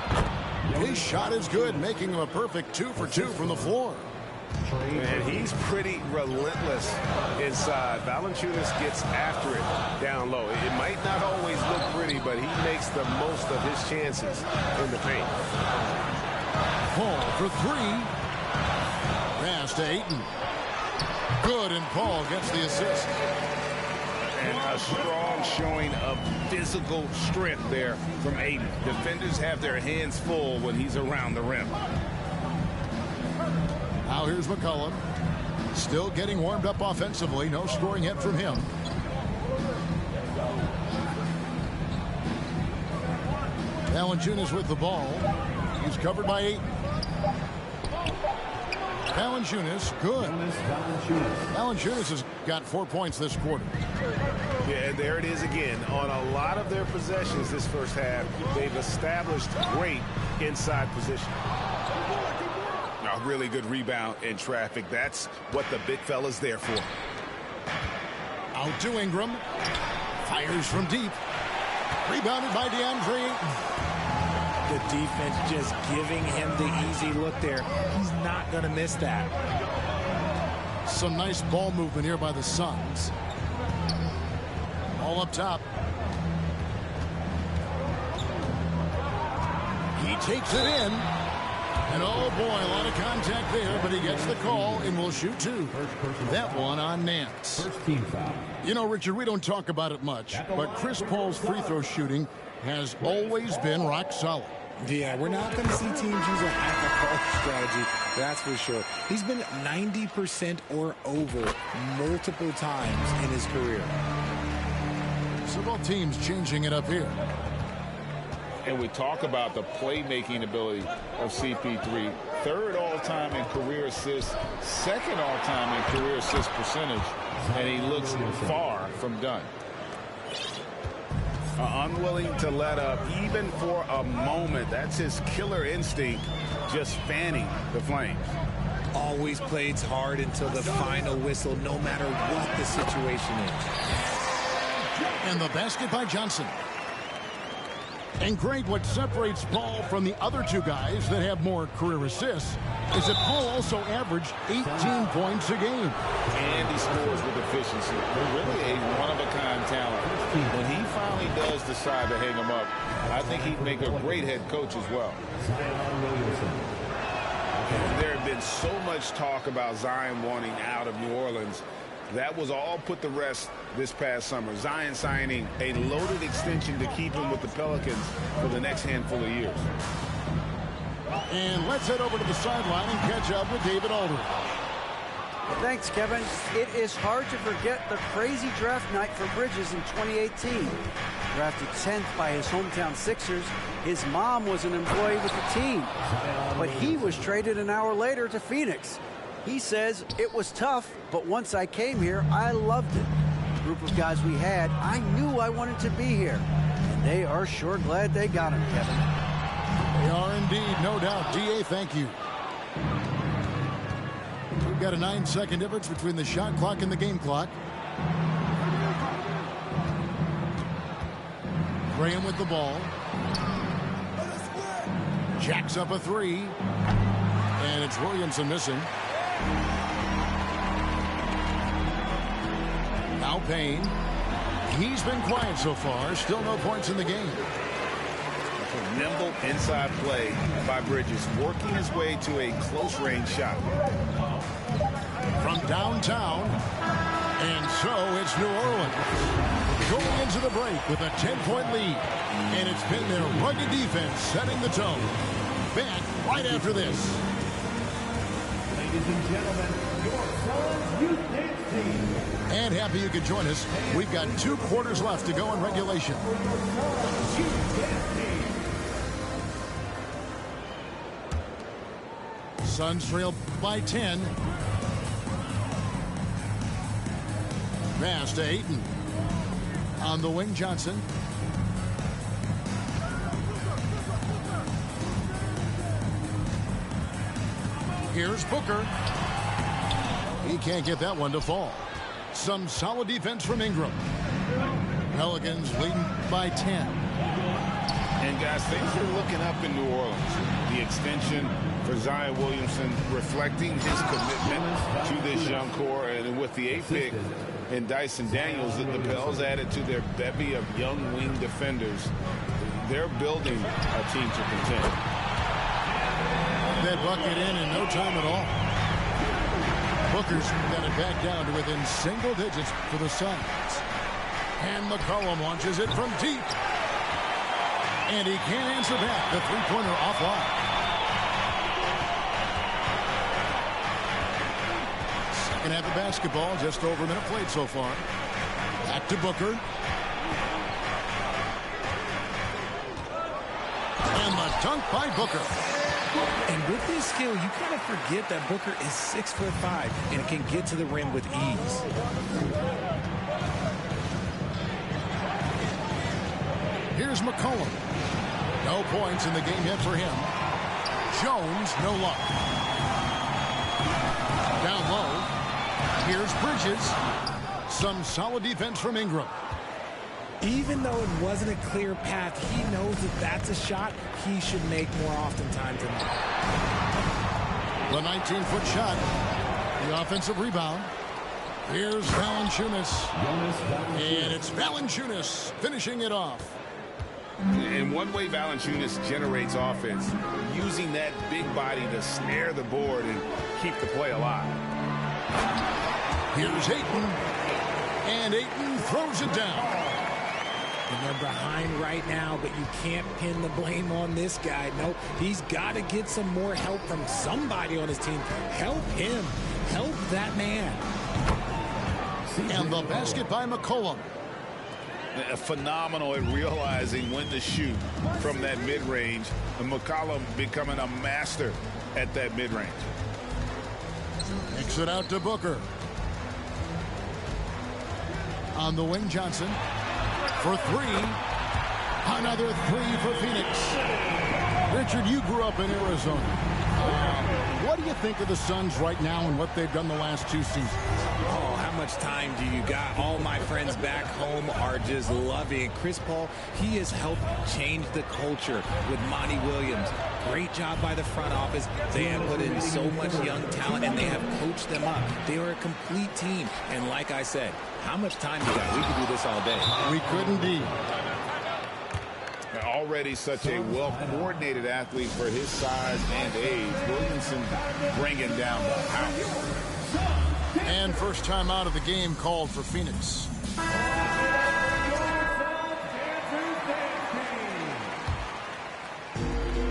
His shot is good, making him a perfect 2 for 2 from the floor. And he's pretty relentless inside. Valanciunas gets after it down low. It might not always look pretty, but he makes the most of his chances in the paint. Paul for 3. Pass to Ayton. Good, and Paul gets the assist. And a strong showing of physical strength there from Ayton. Defenders have their hands full when he's around the rim. Now here's McCollum. Still getting warmed up offensively. No scoring yet from him. Valanciunas with the ball. He's covered by Ayton. Valanciunas, good. Valanciunas has got 4 points this quarter. Yeah, and there it is again. On a lot of their possessions this first half, they've established great inside position. A really good rebound in traffic. That's what the big fella's there for. Out to Ingram. Fires from deep. Rebounded by DeAndre Ayton. The defense just giving him the easy look there. He's not going to miss that. Some nice ball movement here by the Suns. All up top. He takes it in. And oh boy, a lot of contact there, but he gets the call and will shoot two. That one on Nance. You know, Richard, we don't talk about it much, but Chris Paul's free throw shooting has always been rock solid. Yeah, we're not going to see teams use a half-a-court strategy, that's for sure. He's been 90% or over multiple times in his career. So both teams changing it up here. And we talk about the playmaking ability of CP3. Third all-time in career assists, second all-time in career assist percentage, and he looks far from done. Unwilling to let up even for a moment. That's his killer instinct, just fanning the flames. Always plays hard until the final whistle, no matter what the situation is. And the basket by Johnson. And great, what separates Paul from the other two guys that have more career assists is that Paul also averaged 18 points a game. And he scores with efficiency. Really a one-of-a-kind talent. When he finally does decide to hang him up, I think he'd make a great head coach as well. There had been so much talk about Zion wanting out of New Orleans. That was all put to rest this past summer. Zion signing a loaded extension to keep him with the Pelicans for the next handful of years. And let's head over to the sideline and catch up with David Aldridge. Thanks, Kevin. It is hard to forget the crazy draft night for Bridges in 2018. Drafted 10th by his hometown Sixers, his mom was an employee with the team. But he was traded an hour later to Phoenix. He says, it was tough, but once I came here, I loved it. The group of guys we had, I knew I wanted to be here. And they are sure glad they got him, Kevin. They are indeed, no doubt. D.A., thank you. We've got a 9-second difference between the shot clock and the game clock. Graham with the ball. Jacks up a three. And it's Williamson missing. Now Payne. He's been quiet so far. Still no points in the game. Nimble inside play by Bridges, working his way to a close-range shot. From downtown. And so it's New Orleans going into the break with a 10-point lead. And it's been their rugged defense setting the tone. Back right after this. Ladies and gentlemen, your Suns Youth Dance Team. And happy you could join us. We've got 2 quarters left to go in regulation. Suns trail by 10. Pass to Ayton. On the wing, Johnson. Here's Booker. He can't get that one to fall. Some solid defense from Ingram. Pelicans leading by 10. And guys, things are looking up in New Orleans. The extension for Zion Williamson reflecting his commitment to this young core. And with the 8th pick and Dyson Daniels, the Pels added to their bevy of young wing defenders. They're building a team to contend. That bucket in no time at all. Booker's got it back down to within single digits for the Suns. And McCollum launches it from deep. And he can't answer back. The three-pointer offline. Second half of basketball, just over a minute played so far. Back to Booker. And the dunk by Booker. And with this skill, you kind of forget that Booker is 6'5" and can get to the rim with ease. Here's McCollum. No points in the game yet for him. Jones, no luck. Down low. Here's Bridges. Some solid defense from Ingram. Even though it wasn't a clear path, he knows that that's a shot he should make more oftentimes than not. The 19-foot shot. The offensive rebound. Here's Valanciunas. And it's Valanciunas finishing it off. And one way Valanciunas generates offense, using that big body to snare the board and keep the play alive. Here's Ayton. And Ayton throws it down. And they're behind right now, but you can't pin the blame on this guy. Nope, he's got to get some more help from somebody on his team. Help him. Help that man. And the basket by McCollum. Phenomenal at realizing when to shoot from that mid-range. And McCollum becoming a master at that mid-range. Kicks it out to Booker. On the wing, Johnson. For three. Another three for Phoenix. Richard, you grew up in Arizona. What do you think of the Suns right now and what they've done the last 2 seasons? Oh, how much time do you got? All my friends back home are just loving it. Chris Paul, he has helped change the culture with Monty Williams. Great job by the front office. They have put in so much young talent, and they have coached them up. They are a complete team. And like I said, how much time you got? We could do this all day. We could indeed. Already such a well-coordinated athlete for his size and age. Williamson bringing down the house. And first time out of the game called for Phoenix.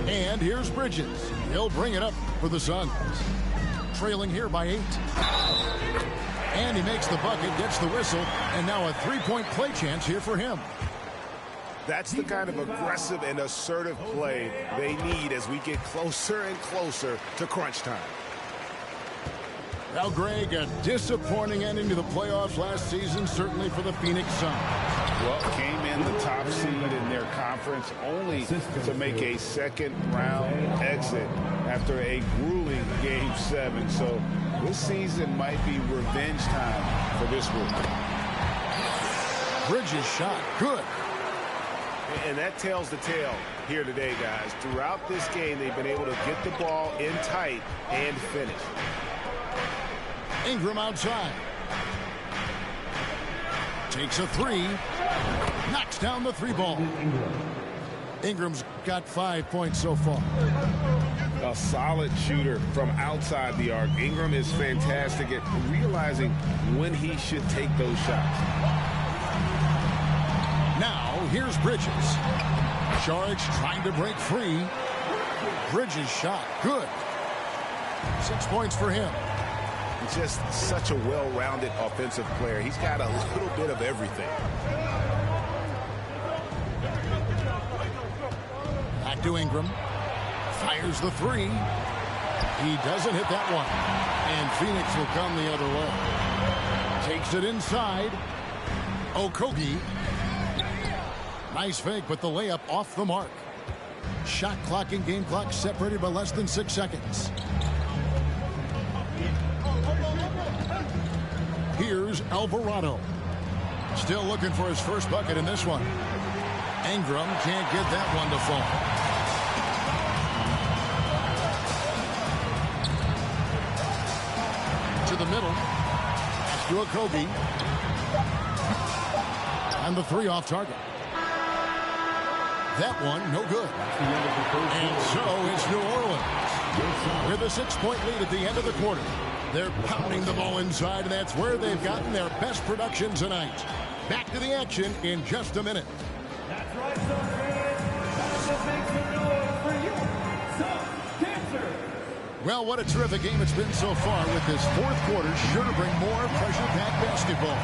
And here's Bridges. He'll bring it up for the Suns. Trailing here by 8. And he makes the bucket, gets the whistle, and now a three-point play chance here for him. That's the kind of aggressive and assertive play they need as we get closer and closer to crunch time. Well, Greg, a disappointing ending to the playoffs last season, certainly for the Phoenix Suns. Well, came in the top seed in their conference only to make a second-round exit after a grueling Game 7. So this season might be revenge time for this group. Bridges shot. Good. And that tells the tale here today, guys. Throughout this game, they've been able to get the ball in tight and finish. Ingram outside. Takes a three. Knocks down the three ball. Ingram's got 5 points so far. A solid shooter from outside the arc. Ingram is fantastic at realizing when he should take those shots. Now, here's Bridges. Saric trying to break free. Bridges shot. Good. 6 points for him. He's just such a well-rounded offensive player. He's got a little bit of everything. Back to Ingram. Fires the three. He doesn't hit that one. And Phoenix will come the other way. Takes it inside. Okogie. Nice fake, but the layup off the mark. Shot clock and game clock separated by less than 6 seconds. Here's Alvarado. Still looking for his first bucket in this one. Ingram can't get that one to fall. To the middle. Pass to Okogie. And the three off target. That one, no good. And so it's New Orleans with a 6-point lead at the end of the quarter. They're pounding the ball inside, and that's where they've gotten their best production tonight. Back to the action in just a minute. That's right, Suns fans. Time to make some noise for you, Suns dancers. Well, what a terrific game it's been so far, with this fourth quarter sure to bring more pressure-packed basketball.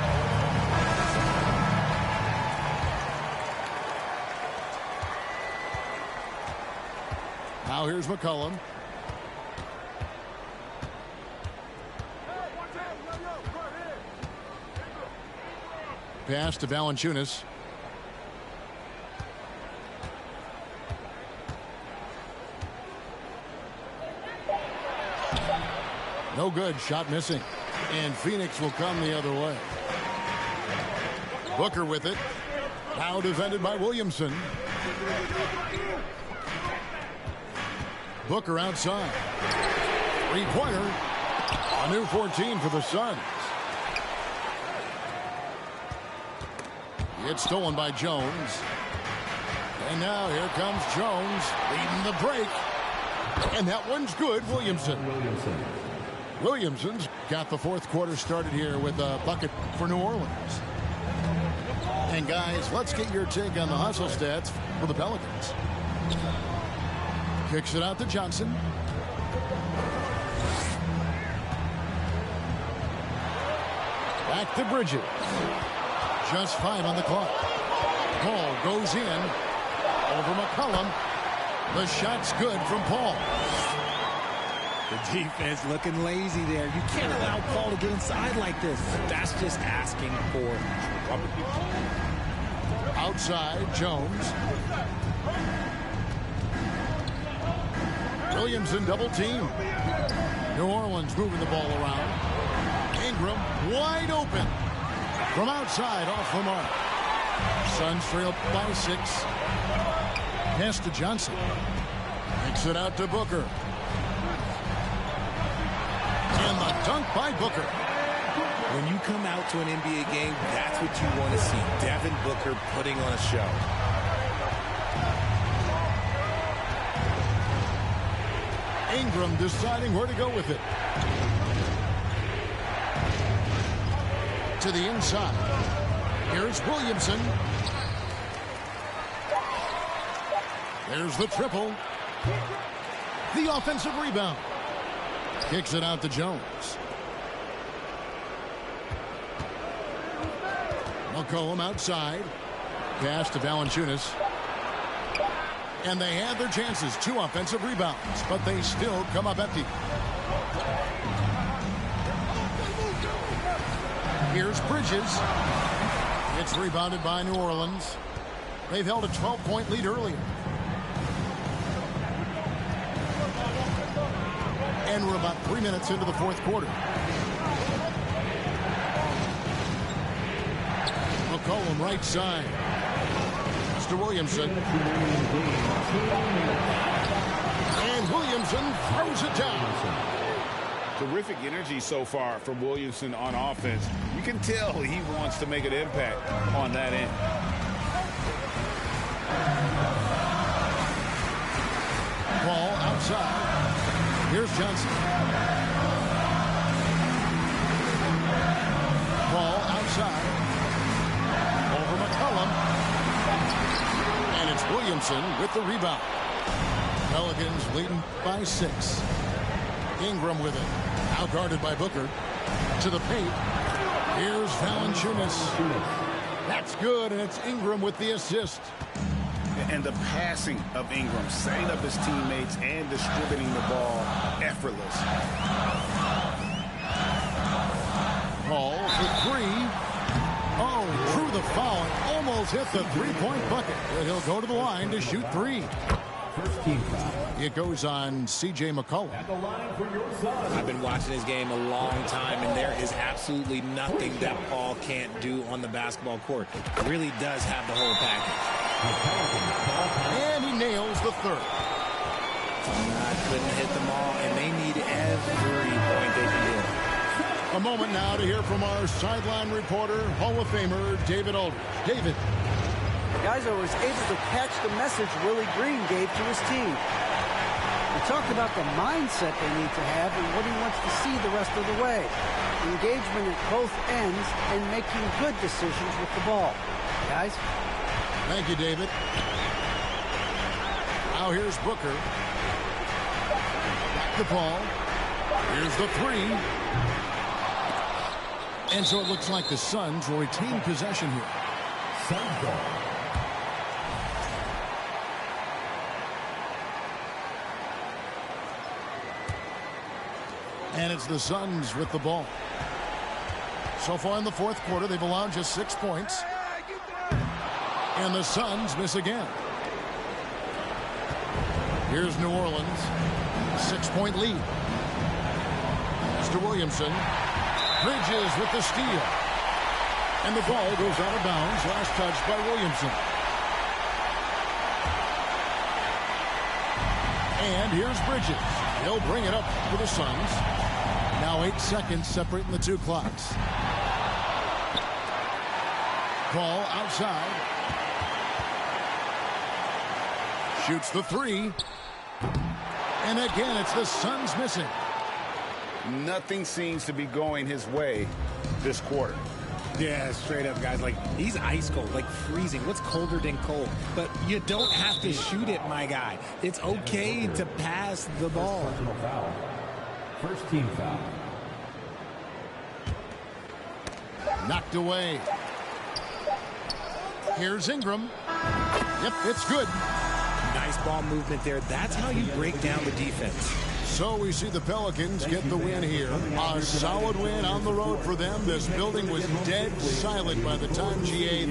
Now here's McCollum. Pass to Valanciunas. No good. Shot missing. And Phoenix will come the other way. Booker with it. Now defended by Williamson. Booker outside. Three-pointer. A new 14 for the Suns. It's stolen by Jones. And now here comes Jones leading the break. And that one's good, Williamson. Williamson's got the fourth quarter started here with a bucket for New Orleans. And guys, let's get your take on the hustle stats for the Pelicans. Kicks it out to Johnson. Back to Bridges. Just 5 on the clock. Paul goes in over McCollum. The shot's good from Paul. The defense looking lazy there. You can't allow Paul to get inside like this. That's just asking for trouble. Outside, Jones. Williamson double team. New Orleans moving the ball around. Ingram wide open. From outside, off the mark. Suns trail by 6. Pass to Johnson. Kicks it out to Booker. And the dunk by Booker. When you come out to an NBA game, that's what you want to see. Devin Booker putting on a show. Ingram deciding where to go with it. To the inside. Here's Williamson. There's the triple. The offensive rebound. Kicks it out to Jones. McCollum outside. Pass to Valanciunas. And they have their chances. 2 offensive rebounds, but they still come up empty. Here's Bridges. It's rebounded by New Orleans. They've held a 12-point lead earlier. And we're about 3 minutes into the fourth quarter. McCollum right side. Mr. Williamson. And Williamson throws it down. Terrific energy so far from Williamson on offense. You can tell he wants to make an impact on that end. Ball outside. Here's Johnson. Ball outside. Over McCollum. And it's Williamson with the rebound. Pelicans leading by 6. Ingram with it. Out guarded by Booker. To the paint. Here's Valanciunas. That's good, and it's Ingram with the assist. And the passing of Ingram, setting up his teammates and distributing the ball, effortless. Paul for 3. Oh, through the foul and almost hit the three-point bucket. But he'll go to the line to shoot 3. First team foul. It goes on C.J. McCollum. At the line for your son. I've been watching this game a long time, and there is absolutely nothing that Paul can't do on the basketball court. Really does have the whole package. And he nails the third. Couldn't hit them all, and they need every point they can get. A moment now to hear from our sideline reporter, Hall of Famer David Aldridge. David. The guys I was able to catch the message Willie Green gave to his team. He talked about the mindset they need to have and what he wants to see the rest of the way. Engagement at both ends and making good decisions with the ball. Guys? Thank you, David. Now here's Booker. Back to Paul. Here's the 3. And so it looks like the Suns will retain possession here. Suns ball. And it's the Suns with the ball. So far in the fourth quarter, they've allowed just 6 points. And the Suns miss again. Here's New Orleans. 6-point lead. Mr. Williamson. Bridges with the steal. And the ball goes out of bounds. Last touch by Williamson. And here's Bridges. He'll bring it up for the Suns. Now 8 seconds separating the 2 clocks. Ball outside. Shoots the three. And again, it's the Suns missing. Nothing seems to be going his way this quarter. Yeah, straight up, guys. Like, he's ice cold, like freezing. What's colder than cold? But you don't have to shoot it, my guy. It's okay to pass the ball. First team foul. Knocked away. Here's Ingram. Yep, it's good. Nice ball movement there. That's how you break down the defense. So we see the Pelicans get the win here. A solid win on the road for them. This building was dead silent by the time GA